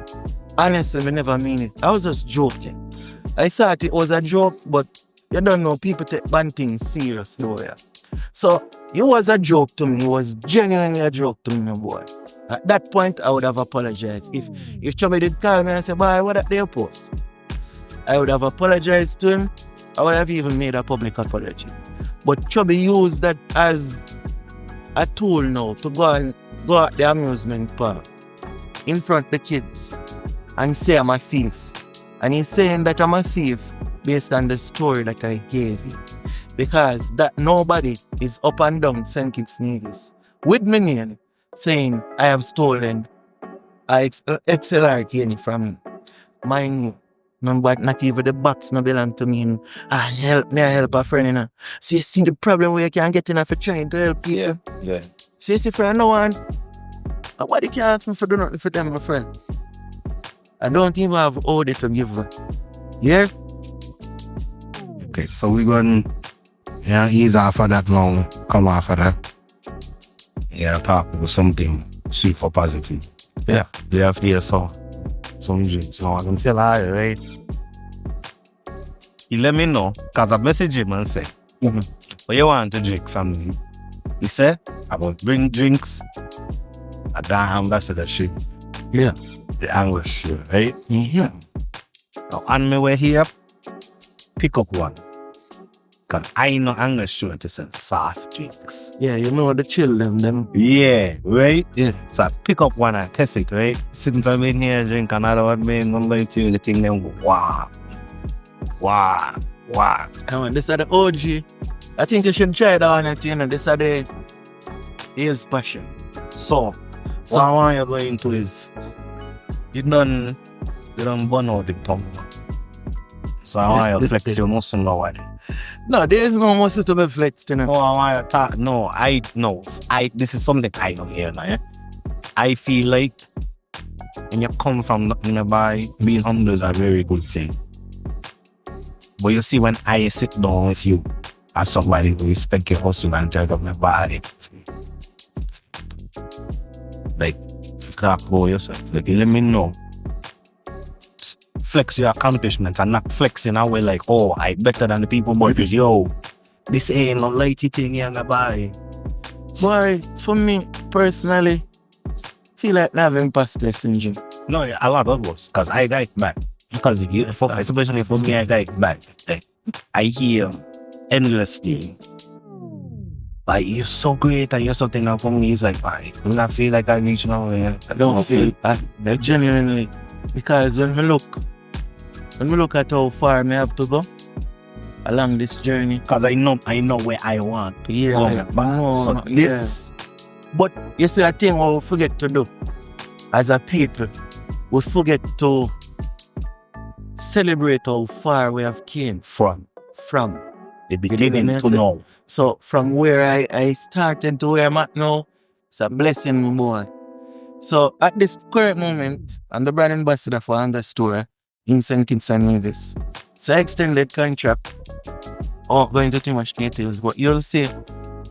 honestly, I never mean it. I was just joking. I thought it was a joke, but you don't know, people take bad things serious, though, yeah. So it was a joke to me. It was genuinely a joke to me, boy. At that point, I would have apologized. If Chubby did call me and say, boy, what at their post? I would have apologized to him. I would have even made a public apology. But Chubby used that as a tool now to go at the amusement park in front of the kids and say I'm a thief. And he's saying that I'm a thief based on the story that I gave you. Because that nobody is up and down St. Kitts Nevis with me name saying I have stolen XLR from mind you. Remember, not even the box no belong to me. I help a friend, you know. So you see the problem where you can get enough for trying to help you. Yeah. So you see, friend, no one. Why do you ask me for do nothing for them, my friend? I don't even have order to give her. Yeah? Okay, so we're going to ease off of that long, come off of that. Yeah, talk about something super positive. Yeah. They have here some drinks. So I can tell her, right? He let me know, because I messaged him and said, what you want to drink from me? He said, I will bring drinks at that ambassadorship. Yeah. The English ship, right? Yeah. Now, on my way here, pick up one. Because I know English student to sell soft drinks. Yeah, you know the chill them. Yeah, right? Yeah. So I pick up one and test it, right? Since I've been here drink another one, man, I'm going to the thing then wow. This are the OG. I think you should try that one, you know. This are the His Passion. So what I want you to go into is you don't burn out the pump. So I want you to flex your muscle now. No, there is no muscle to be flexed, you know. No, I want you to talk. No, this is something I don't hear now. Yeah? I feel like when you come from nothing by being humble is a very good thing. But you see, when I sit down with you as somebody who respect your hustle and drive up my body, like, talk about yourself. Like, let me know. Flex your accomplishments and not flex in a way like, oh, I better than the people, but yo, this ain't no lighty thing here in the body. Boy, for me, personally, feel like I have imposter syndrome. No, yeah, a lot of us, because I got it back. Because especially for me, I got it back. Like, I hear endless things. Like, you're so great and you're something out for me. It's like, I don't feel like I reach now. I don't feel that genuinely. Because when we look at how far I have to go along this journey. Because I know where I want to go. So this. But you see a thing what we forget to do as a people we forget to celebrate how far we have came From the the beginning to now. So from where I started to where I'm at now, it's a blessing, boy. So at this current moment, I'm the brand ambassador for Another Store in St. Kitts and Nevis. So I extended contract. Oh, going into too much details, but you'll see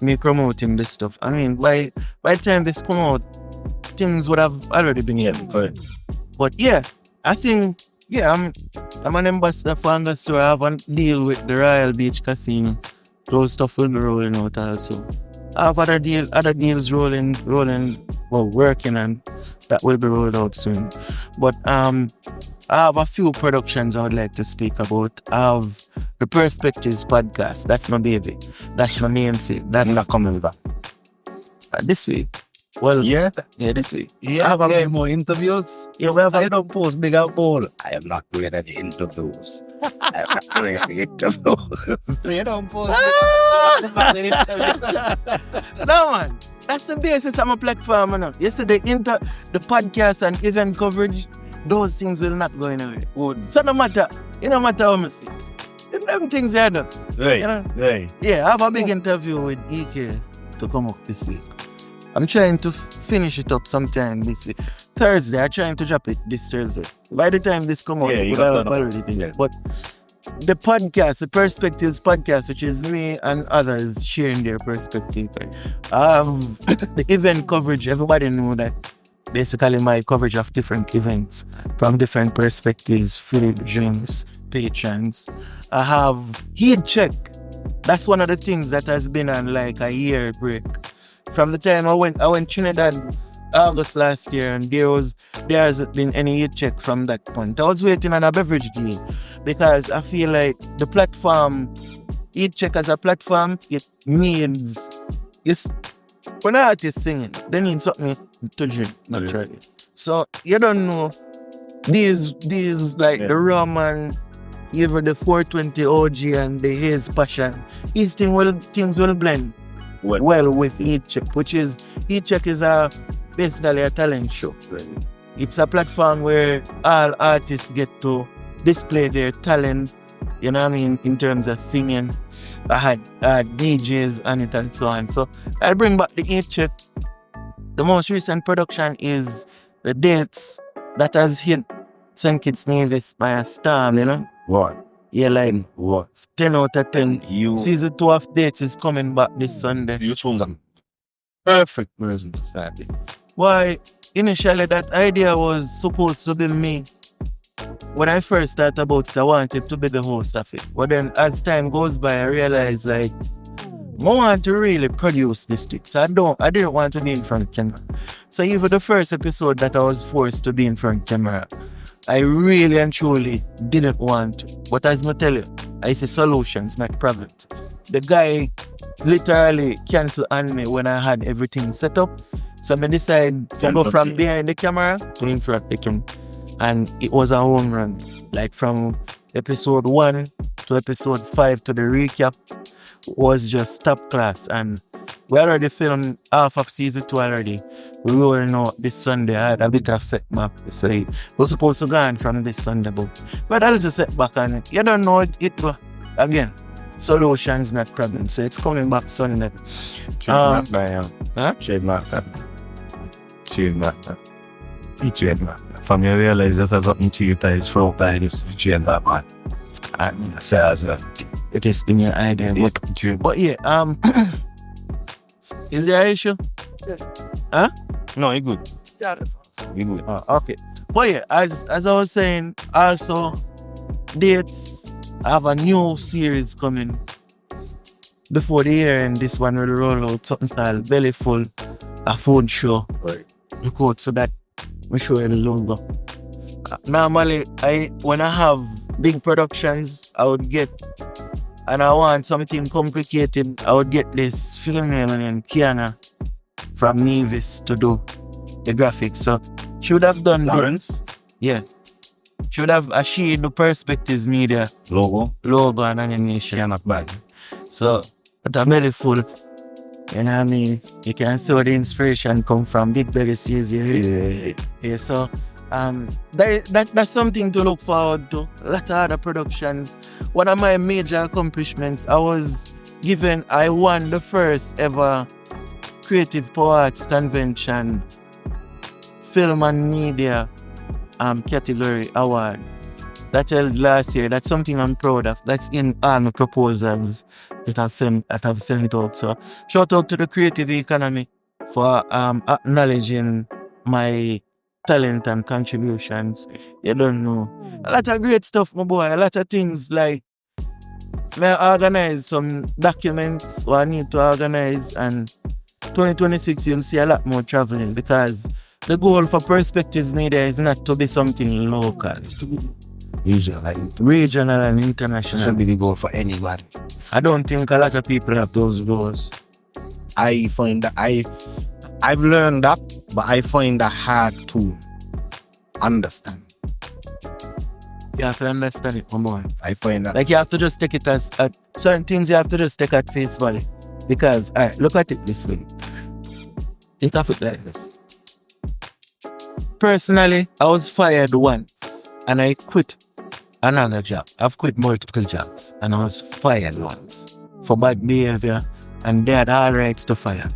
me promoting this stuff. I mean, by the time this come out, things would have already been here. But yeah, I think I'm an ambassador for Another Store. I have a deal with the Royal Beach Casino. Those stuff will be rolling out also. I have other deals rolling, working, and that will be rolled out soon. But I have a few productions I would like to speak about. I have the Perspectives podcast. That's my baby. That's my namesake. That's not coming back. This week. Well, Yeah, this week. I have a more interviews. Yeah, we have I don't post big out ball. I am not doing any interviews. I am not doing any interviews. You don't post. No, man. That's the basis of my platform. You know. Yesterday, the podcast and event coverage, those things will not go anywhere. Good. So no matter how I see. Them things are us. Hey, You know? hey. Yeah, I have a big interview with EK to come up this week. I'm trying to finish it up sometime this week. Thursday, I'm trying to drop it this Thursday. By the time this come out, Yeah, it you would got have that already been. Yeah. But the podcast, the Perspectives podcast, which is me and others sharing their perspective. I have the event coverage. Everybody know that basically my coverage of different events from different perspectives, food, drinks, patrons. I have heat check. That's one of the things that has been on like a year break. From the time I went Trinidad August last year, and there hasn't been any heat check from that point. I was waiting on a beverage deal because I feel like the platform, heat check as a platform, it needs, when an artist singing, they need something to drink, naturally. So you don't know these like the rum and even the 420 OG and the haze passion. These things will blend well with heat check, which is heat check is basically a talent show. It's a platform where all artists get to display their talent, you know what I mean, in terms of singing. I had DJs on it and so on. So I'll bring back the heat check. The most recent production is the dates that has hit St. Kitts Nevis by a storm, you know? What? Yeah, like What? 10 out of 10. You. Season 2 of Dates is coming back this Sunday. You chose a perfect person to start it. Why, initially that idea was supposed to be me. When I first started about it, I wanted to be the host of it. But then as time goes by, I realized like, I want to really produce this thing. So I didn't want to be in front of camera. So even the first episode that I was forced to be in front of camera, I really and truly didn't want to. But as I tell you, I see solutions, not problems. The guy literally canceled on me when I had everything set up. So I decided to go from behind the camera to in front of the camera. And it was a home run. Like from episode 1 to episode 5 to the recap was just top class. And we already filmed half of season 2 already. We rolling out this Sunday. I had a bit of setback. So it was supposed to go on from this Sunday, but a little setback on it. You don't know it again. Solutions, not problems. So it's coming back Sunday. Trademark. From you realize this has something to you that is from times to change that man. And says that It is in your idea. But yeah, is there an issue? Huh? no, you good. You good. Okay. But yeah, as I was saying, also dates. I have a new series coming before the year, and this one will roll out something called Belly Full, a food show. Right. Look out for that. I'll show you the logo. Normally, when I have big productions, I would get, and I want something complicated, I would get this female named Kiana from Nevis to do the graphics. So she would have done Lawrence. Yeah. Should have achieved the Perspectives Media Logo. and animation. Yeah, not bad. So, but I'm very full. You know what I mean? You can see where the inspiration come from. Big Belly sees you. Yeah. Yeah, so That's something to look forward to. A lot of other productions. One of my major accomplishments, I won the first ever Creative Poets Convention Film and Media category award. That held last year. That's something I'm proud of. That's in all my proposals that I've sent out. So shout out to the creative economy for acknowledging my talent and contributions. You don't know. A lot of great stuff, my boy. A lot of things like I organize some documents what I need to organize, and 2026 you'll see a lot more traveling, because the goal for Perspectives Media is not to be something local. It's to be regional and international. Should be the goal for anybody. I don't think a lot of people have those goals. I find that I've learned that, but I find that hard to understand. You have to understand it, my boy. I find that Like, you have to just take it as certain things you have to just take at face value. Because, look at it this way. Think of it like this. Personally, I was fired once and I quit another job. I've quit multiple jobs and I was fired once for bad behavior, and they had all rights to fire.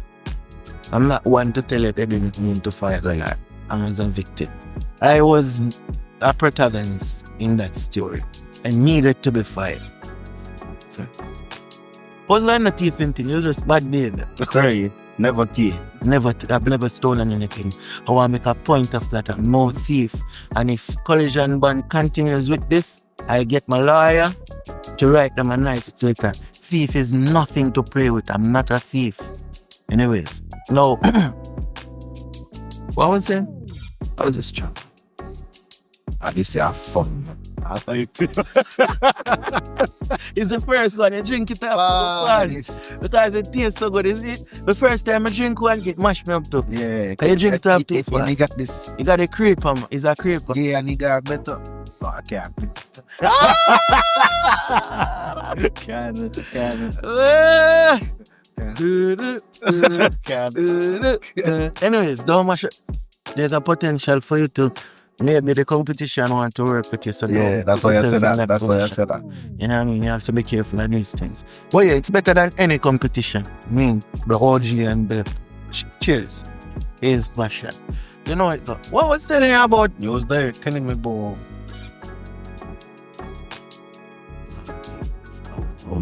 I'm not one to tell you they didn't mean to fire like that. I was a victim. I was a protagonist in that story and needed to be fired. Was like not thieving thing, it was just bad behavior. Hey, never thief. I've never stolen anything. I want to make a point of that. I'm no thief. And if Kollision Band continues with this, I get my lawyer to write them a nice letter. Thief is nothing to play with. I'm not a thief. Anyways, no. What was it? I was just trying. I just say have fun. I like It's the first one. You drink it up because it tastes so good. Is it the first time I drink one, it mash me up too? Yeah. You drink it up too And you fast. got this. You got a creeper. It's a creeper. Yeah, and you got better. Oh, I can't. Anyways, don't mash it. There's a potential for you to maybe the competition want to work with you. So Yeah, that's why I said that. That's why I said that. You know what I mean? You have to be careful of these things. But yeah, it's better than any competition. I mean, the OG and the cheers is passion. You know it. What was telling you about? You was there telling me about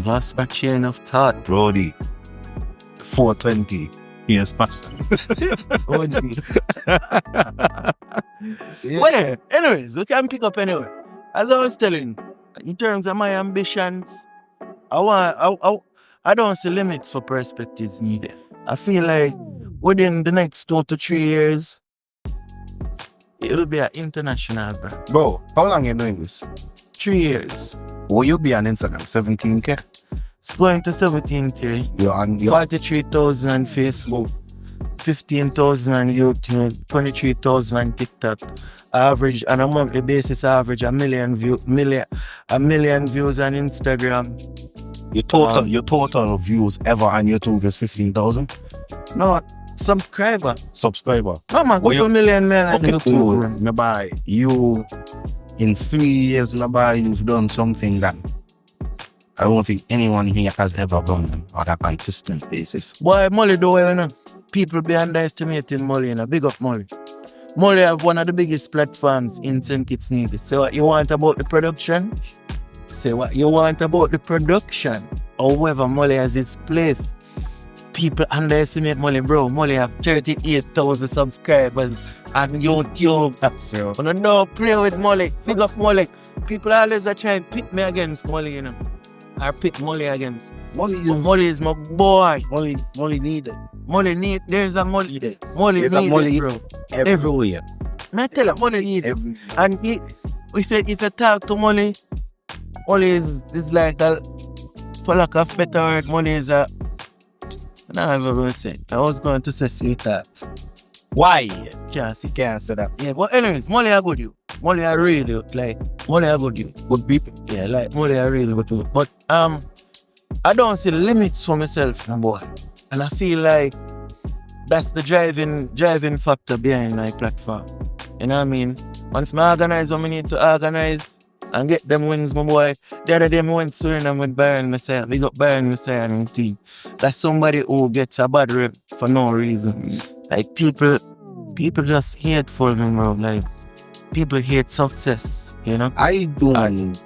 Lost a chain of thought. Brody 420 years past. OG. Yeah. Well, yeah, anyways, we can pick up anyway. As I was telling, in terms of my ambitions, I don't see limits for Perspectives Media. I feel like within the next 2 to 3 years, it'll be an international brand. Bro, how long you doing this? 3 years. Will you be on Instagram? 17K? It's going to 17K. You're on your 43,000 on Facebook, 15,000 on YouTube, 23,000 on TikTok. Average on a monthly basis, average a million views on Instagram. your total views ever on YouTube is 15,000 No, subscriber. subscriber. No man, Well, couple million men on Okay, YouTube. cool. Maybe you in 3 years, maybe you've done something that I don't think anyone here has ever done on a consistent basis. Boy, Molly do well, you know. People be underestimating Molly, you know. Big up Molly. Molly have one of the biggest platforms in St. Kitts Nevis. Say what you want about the production. Say what you want about the production. However, Molly has its place. People underestimate Molly, bro. Molly have 38,000 subscribers on YouTube. So, I don't know, play with Molly. Big up Molly. People always are trying to pit me against Molly, you know. Or pit Molly against. Molly is my boy. Molly needed. Molly need, there's a Molly there. Molly There's a need Molly it, bro. everywhere. I tell you, Molly need it. Every, And if you talk to Molly, Molly is like a, for lack of better word, Molly is a, I'm not even going to say. I was going to say sweetheart. why? Can't see. Can't say that. Yeah, but anyways, Molly are good you. Molly are really good. Like, Molly are good you. Good people. Yeah, like, Molly are really good you. But, I don't see limits for myself, my boy. And I feel like that's the driving factor behind my platform. You know what I mean? Once I organize what I need to organize and get them wins, my boy. The other day I went Suriname with Byron Messiah. We got Byron Messiah and his team. That's somebody who gets a bad rep for no reason. Like people just hateful, bro. Like people hate success, you know? I don't.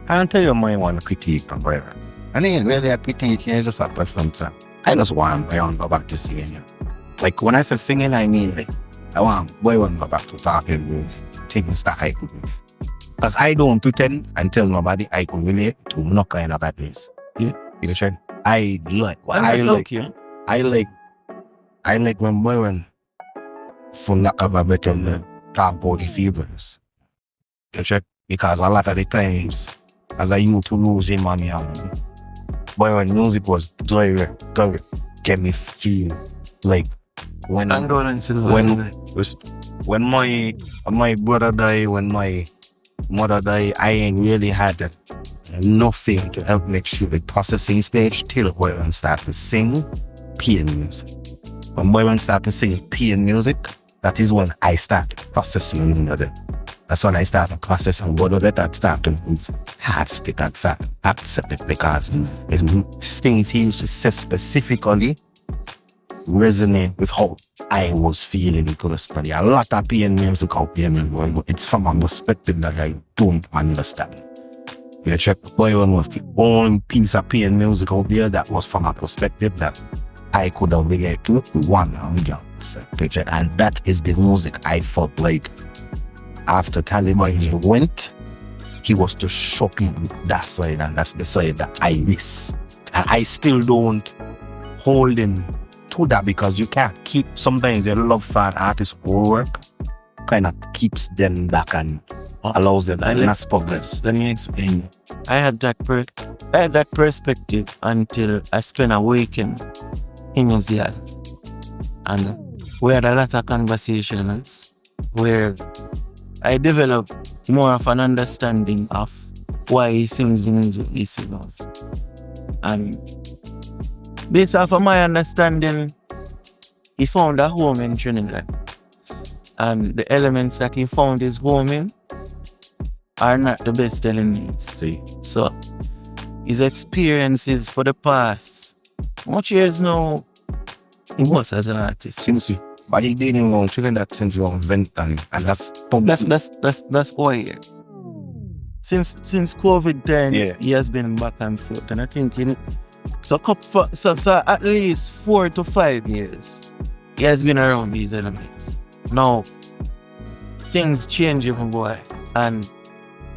I'll tell you my one critique of Byron. And then really a critique, it's just a personal song. I just want Byron to go back to singing. Like when I say singing, I mean like I want Byron to go back to talking things that I could do. Because I don't pretend and tell nobody I could relate to no kind of bad news. Yeah. You know, I like what I like. Okay. I like when Byron, for lack of a better word, talk about the feelings. You check? Because a lot of the times, as I used to lose him on Byron music was direct, get me feel like when my brother died, when my mother died, I ain't really had nothing to help make sure the processing stage till Byron started to sing pain music. When Byron started to sing pain music, that is when I started processing it. That's when I started processing what that started to move hard spit and fat, accept it because it's things he used to say specifically resonate with how I was feeling personally. A lot of pain music out there, but it's from a perspective that I don't understand. You check Byron was the only piece of pain music out there that was from a perspective that I could have related to 100%. And that is the music I felt like after Taliban went, he was to shock me that side, and that's the side that I miss. And I still don't hold him to that because you can't keep, sometimes your love for an artist's work kind of keeps them back and allows them to not progress. Let me explain. I had that perspective until I spent a weekend in New Zealand. And we had a lot of conversations where I developed more of an understanding of why he sings the music he sings. And based off of my understanding, he found a home in Trinidad. And the elements that he found his home in are not the best elements. See. So his experiences for the past much years now, he was as an artist. Seriously. But he didn't want Trinidad since you invent and that's why. Since COVID time, yeah, he has been back and forth, and I think so at least 4 to 5 years he has been around these elements. Now things change, my boy, and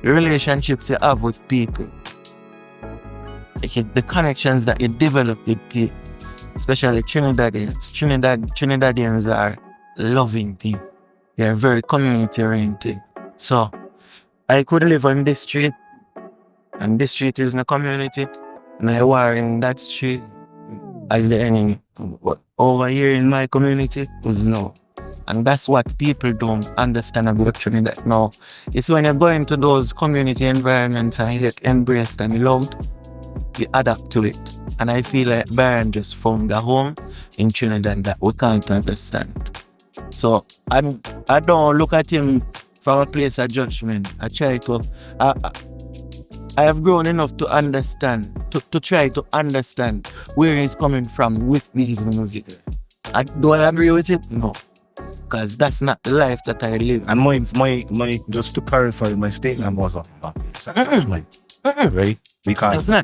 the relationships you have with people, the connections that you develop with people, especially Trinidadians. Trinidadians are loving people. They are very community oriented. So I could live on this street, and this street is in a community, and I war in that street as the enemy. But over here in my community is no. And that's what people don't understand about Trinidad now. It's when you go into those community environments and you get embraced and loved, you adapt to it. And I feel like Byron just found a home in Trinidad that we can't understand. So I don't look at him from a place of judgment. I try to I have grown enough to understand, to try to understand where he's coming from with his music. Do I agree with it? No. Because that's not the life that I live. And my just to clarify my statement was right? Because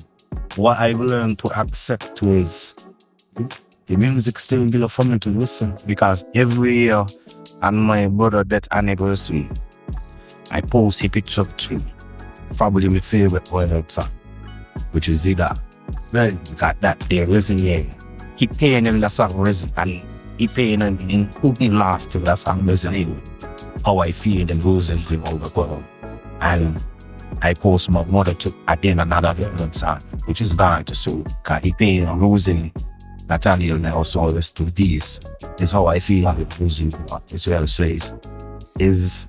what I've learned to accept is the music still be for me to listen. Because every year on my brother's death anniversary, I post a picture to probably my favorite Powerhouse song, which is Zida. Right. Got that there resonate. He paying him the song resonate, and he paying him in who he lost to that song resonate. How I feel the losing thing all the world. And I post my mother to again another Powerhouse song, which is going to sue. Cause he paying and losing Natalia and also always to this. Is how I feel about losing Israel says. Is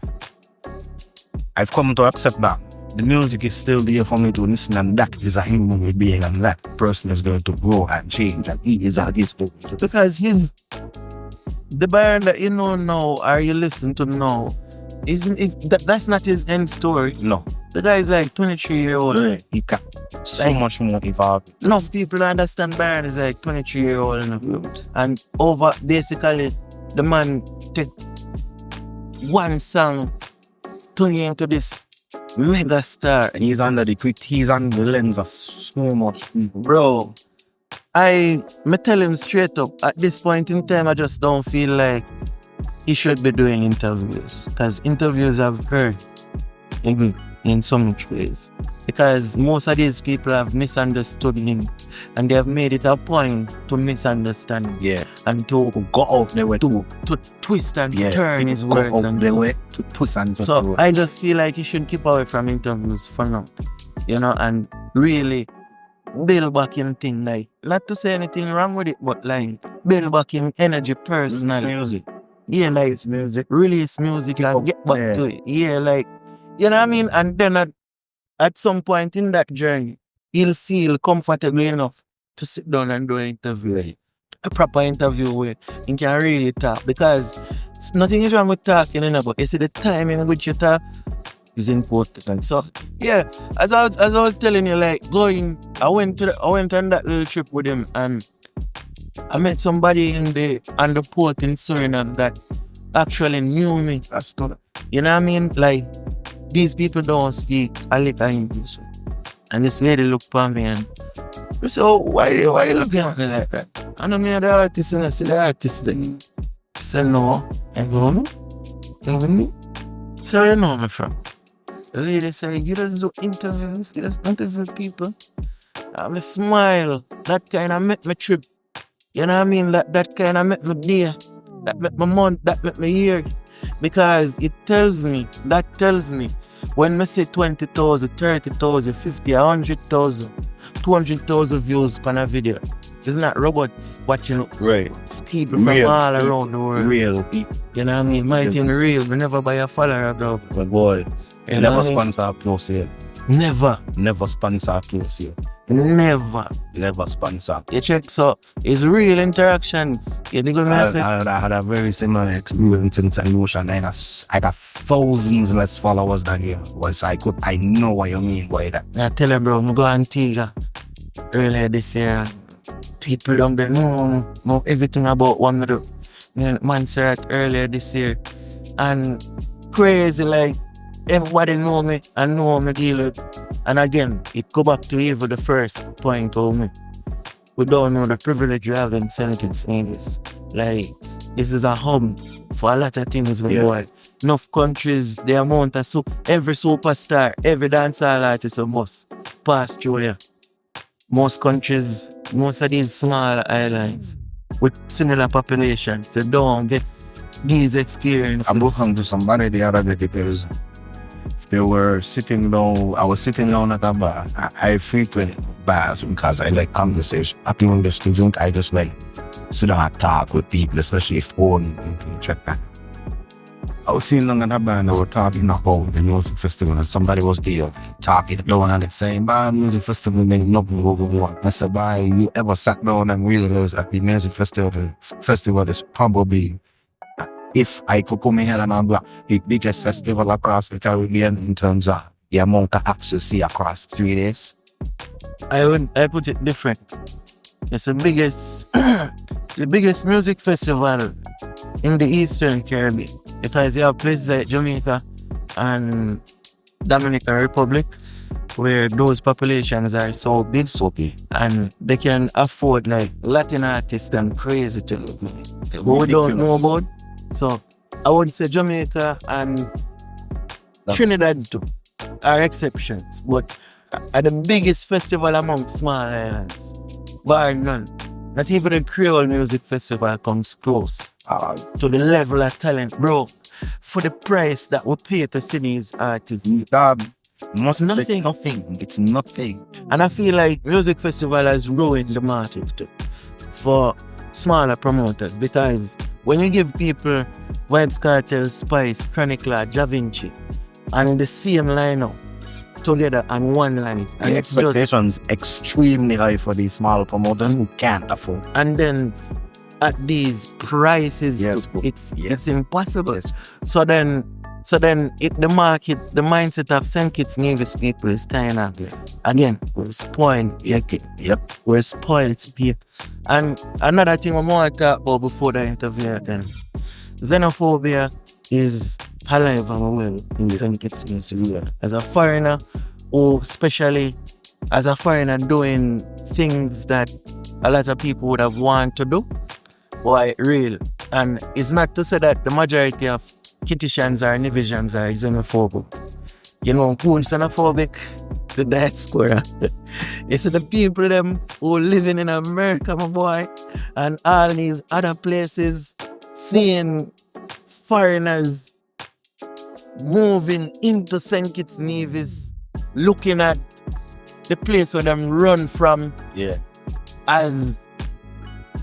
I've come to accept that the music is still there for me to listen, and that is a human being, and that person is going to grow and change, and he is at this point. Because the Byron that you know now or you listen to now, that's not his end story. No. The guy is like 23-year-old. Right. He got so much more evolved. Enough people understand Byron is like 23-year-old and over basically the man take one song turn you into this mega star. And he's under the lens of so much people. Bro, me tell him straight up, at this point in time, I just don't feel like he should be doing interviews. Because interviews I've heard in so much ways. Because most of these people have misunderstood him. And they have made it a point to misunderstand him. Yeah. And to go out their way to twist and turn his words. Go out and their way to twist and turn. So I just feel like he should keep away from interviews for now. You know, and really build back him thing, like, not to say anything wrong with it, but like build back him energy personally. Music. Yeah, like It's music. release music and get back to it. Yeah, like, you know what I mean? And then at some point in that journey, he'll feel comfortable enough to sit down and do an interview. A proper interview where he can really talk. Because nothing is wrong with talking, you know, but you see the time in which you talk is important. And so, yeah, as I was telling you, like, I went on that little trip with him and I met somebody on the port in Suriname that actually knew me. That's good. You know what I mean? Like, these people don't speak a little English. And this lady looked for me and I said, oh, why you looking at me like that? I know me the artist and I see the artist there. She said, no, I go, no? You know me? So you know me from? The lady said, you just do interviews, you just interview people. I smile. That kind of make me trip. You know what I mean? That kind of make me day. That make me month, that make me year. Because it tells me, when I say 20,000, 30,000, 50, 100,000, 200,000 views on a video, it's not robots watching. Right. It's people from all around the world. Real people. You know what I mean? My thing real. We never buy a follower, bro. But boy, You never know what I mean? sponsor a close here. Never. Never sponsor a close here. Never. Never sponsor. You check, so it's real interactions. You dig what I say? I had a very similar experience in St. Lucia. I got thousands less followers than you. I know what you mean by that. I tell you, bro, I go Antigua earlier this year. People don't know everything about what I do. Montserrat earlier this year. And crazy, like, everybody know me and know me deal with. And again, it go back to even the first point of me. We don't know the privilege you have in St. Nevis. Like, this is a hub for a lot of things in the world. Enough countries, the amount of every superstar, every dancehall artist must pass through here. Most countries, most of these small islands with similar populations, they don't get these experiences. I was talking to somebody the other day because they were sitting down. I was sitting down at a bar. I frequent bars because I like conversation. I think when the student, I just like sit down and talk with people, especially if phone and check that. I was sitting down at a bar and they were talking about the music festival and somebody was there talking down and saying, music festival make nothing over. I said, you ever sat down and realized that the music festival is probably, if I could come here and I'm the biggest festival across the Caribbean in terms of the amount of acts you see across 3 days? I put it different. It's the biggest music festival in the Eastern Caribbean because you have places like Jamaica and Dominican Republic where those populations are so big, and they can afford like Latin artists and crazy to who we don't know about. So I would say Jamaica and Trinidad too are exceptions, but are the biggest festival among small islands, bar none. Not even the Creole Music Festival comes close to the level of talent, bro. For the price that we pay to see these artists, It's nothing. It's nothing. And I feel like music festival has ruined the market too for smaller promoters, because when you give people Vibes Cartel, Spice, Chronicler, Da Vinci, and the same lineup together on one line, and The expectations extremely high for these small promoters who can't afford. and then at these prices. Yes, It's impossible. Yes. So then the mindset of St. Kitts Nevis people is kind of, again, we're spoiled. Yep. We're spoiled people. And another thing I want to talk about before the interview again, xenophobia is alive and well in St. Kitts Nevis. Yeah. As a foreigner, or especially as a foreigner doing things that a lot of people would have wanted to do, why real. And it's not to say that the majority of Kittitians or Nevisians are xenophobic. You know who's xenophobic? The diaspora. It's the people them who living in America, my boy, and all these other places, seeing foreigners moving into St. Kitts Nevis, looking at the place where them run from as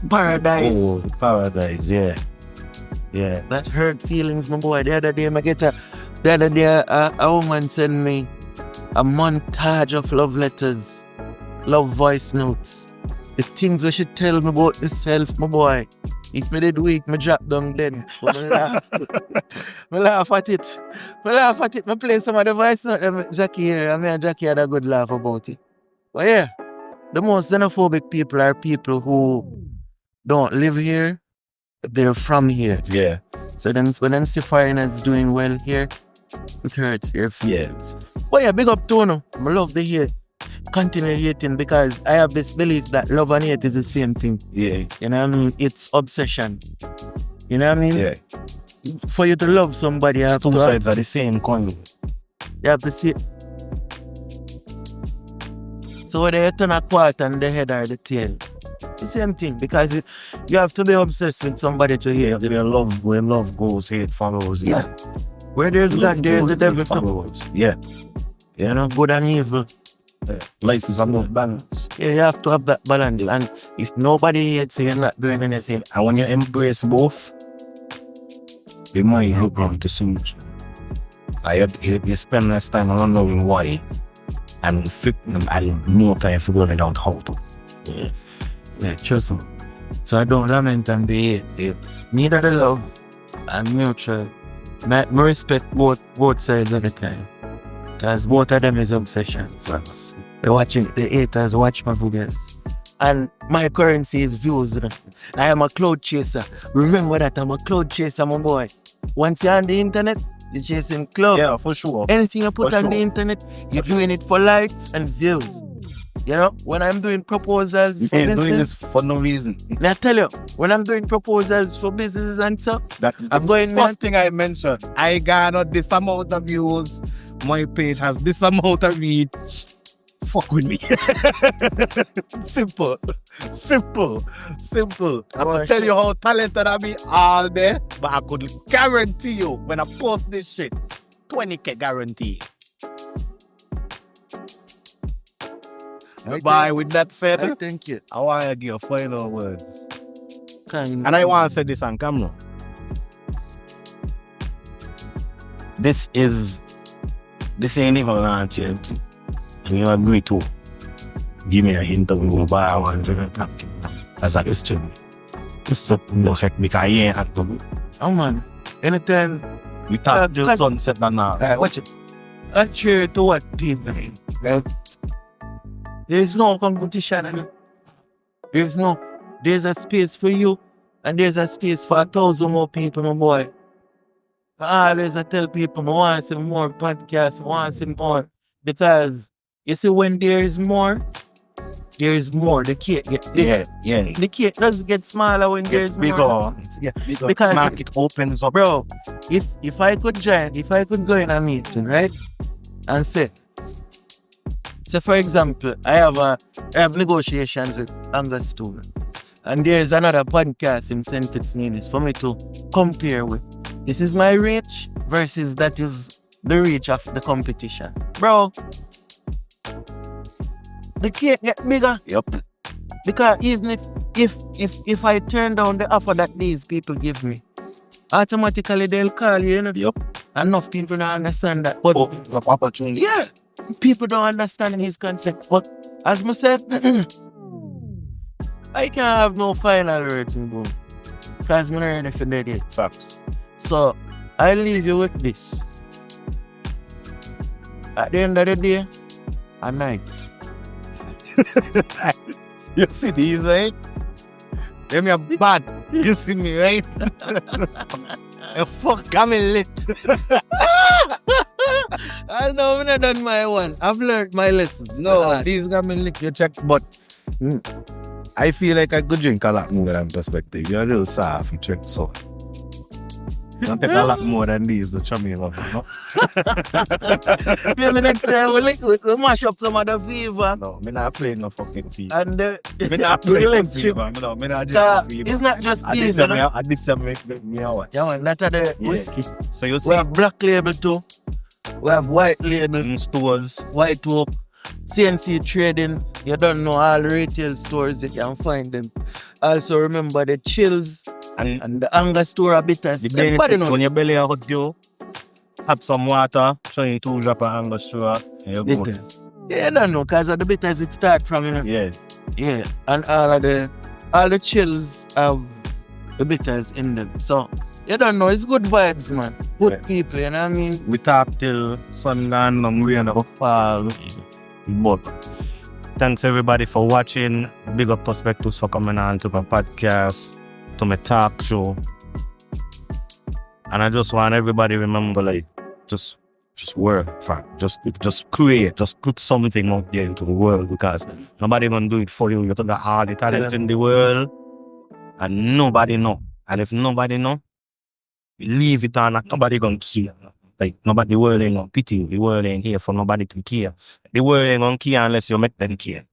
paradise. Oh, paradise, yeah. That hurt feelings, my boy. The other day, a woman sent me a montage of love letters, love voice notes, the things we should tell me about myself, my boy. If me did weak, me drop down dead. But me laugh. Me laugh at it. Me play some of the voice notes. Jackie here, and me and Jackie had a good laugh about it. But yeah, the most xenophobic people are people who don't live here. They're from here. Yeah. So then when them see foreigners doing well here, it hurts their feelings. But yeah, big up to you. I love the hate. Continue hating, because I have this belief that love and hate is the same thing. Yeah. You know what I mean? It's obsession. You know what I mean? Yeah. For you to love somebody, you have Two to sides are the same coin. you have to see. So whether you turn a quarter and the head or the tail, the same thing, because you have to be obsessed with somebody to hate. Where love goes, hate follows. Yeah. Where there's God, there's the devil too. follows. Yeah. You know, good and evil. Life is about balance. Yeah, you have to have that balance. And if nobody hates you, you're not doing anything. And when you embrace both, it might help you to solution. You spend less time on knowing why and more time figuring out how to. Yeah, trust me. So I don't lament and be hate. Neither the love and mutual. I respect both sides of the time. Because both of them is obsession. They're watching, the haters watch my videos. And my currency is views. I am a cloud chaser. Remember that I'm a cloud chaser, my boy. Once you're on the internet, you're chasing cloud. Yeah, for sure. Anything you put For on sure. the internet, you're doing it for likes and views. You know, when I'm doing proposals for You ain't doing business, this for no reason. I tell you, when I'm doing proposals for businesses and stuff, That's I'm the going first thing I mentioned. I garnered this amount of views. My page has this amount of reach. Fuck with me. Simple. I'm gonna tell you how talented I be all day, but I could guarantee you when I post this shit, 20K guarantee. Bye. With that said, I thank you. I want to give you final words. Kind And I want to say this on camera. This ain't even launch yet. And you agree to give me an interview by one as a question. Just to check because I ain't had to. Oh man, anytime. We talk just sunset and all. Watch it. I cheer to what people. Right? There's no competition. There's a space for you, and there's a space for 1,000 more people, my boy. I always tell people, I want to see more podcasts, I want to see more. Because, you see, when there is more, the cake get bigger. Yeah. The cake does get smaller when It's there's bigger. more. It's bigger. Because- market opens up. Bro, if I could go in a meeting, right? And say, for example, I have negotiations with Angus Tool. And there's another podcast in St. Kitts Nevis for me to compare with. This is my reach versus that is the reach of the competition. Bro, the cake get bigger. Yep. Because even if I turn down the offer that these people give me, automatically they'll call you, you know? Yep. Enough people don't understand that. But The opportunity. yeah, people don't understand his concept. But as I said, I can't have no final words in boom. because I'm not ready for that yet. Facts. So, I leave you with this. At the end of the day, a night. You see these, right? Them are bad. You see me, right? Fuck, I'm lit. I know I'm not done my one. I've learned my lessons. No, these got me lick your check, but I feel like I could drink a lot more than perspective. You're a little soft, you drink so. Don't take a lot more than these, the chummy love, you know? Maybe next time we'll mash up some other fever. No, me not playing no fucking fever. And Me not playing fever. No, me not drinking fever. it's not just At these. this time, make me a what? Yeah, man, that are the Yeah. whiskey. So you see We have black label too. We have white label, in stores, white oak, CNC trading. You don't know all retail stores you can find them. Also remember the chills and the anger store are bitters. the Everybody benefit know when your belly hot you, have some water, showing 2 drop of anger sugar, and you're good. bitters. Yeah, you don't know because of the bitters it start from, you know. Yeah. Yeah, and all the chills have the bitters in them. So you don't know, it's good vibes, man. Good Yeah. people, you know what I mean? We talk till sun gone and rain up fall. But thanks everybody for watching. Big up Perspectives for coming on to my podcast, to my talk show. And I just want everybody to remember, like, just work, fam. Just create, just put something out there into the world, because nobody gonna do it for you. You got all the talent in the world, and nobody know. And if nobody know, leave it on. Nobody gonna care. Like, the world ain't gonna pity you. The world ain't here for nobody to care. The world ain't gonna care unless you make them care.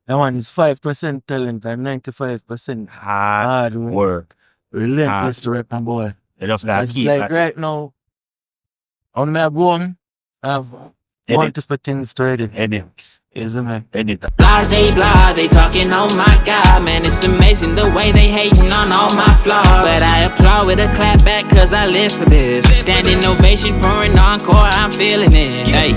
That one is 5% talent and 95% Hard work. relentless rap, my boy. You just gotta It's keep like that. right now, on my one, I've multiple things to edit. Edit. Isn't it? Edit. Blase blah, they talking, oh my god, man, it's amazing the way they hating on all my flaws. But I applaud with a clap back, cause I live for this. Standing ovation for an encore, I'm feeling it. Hey.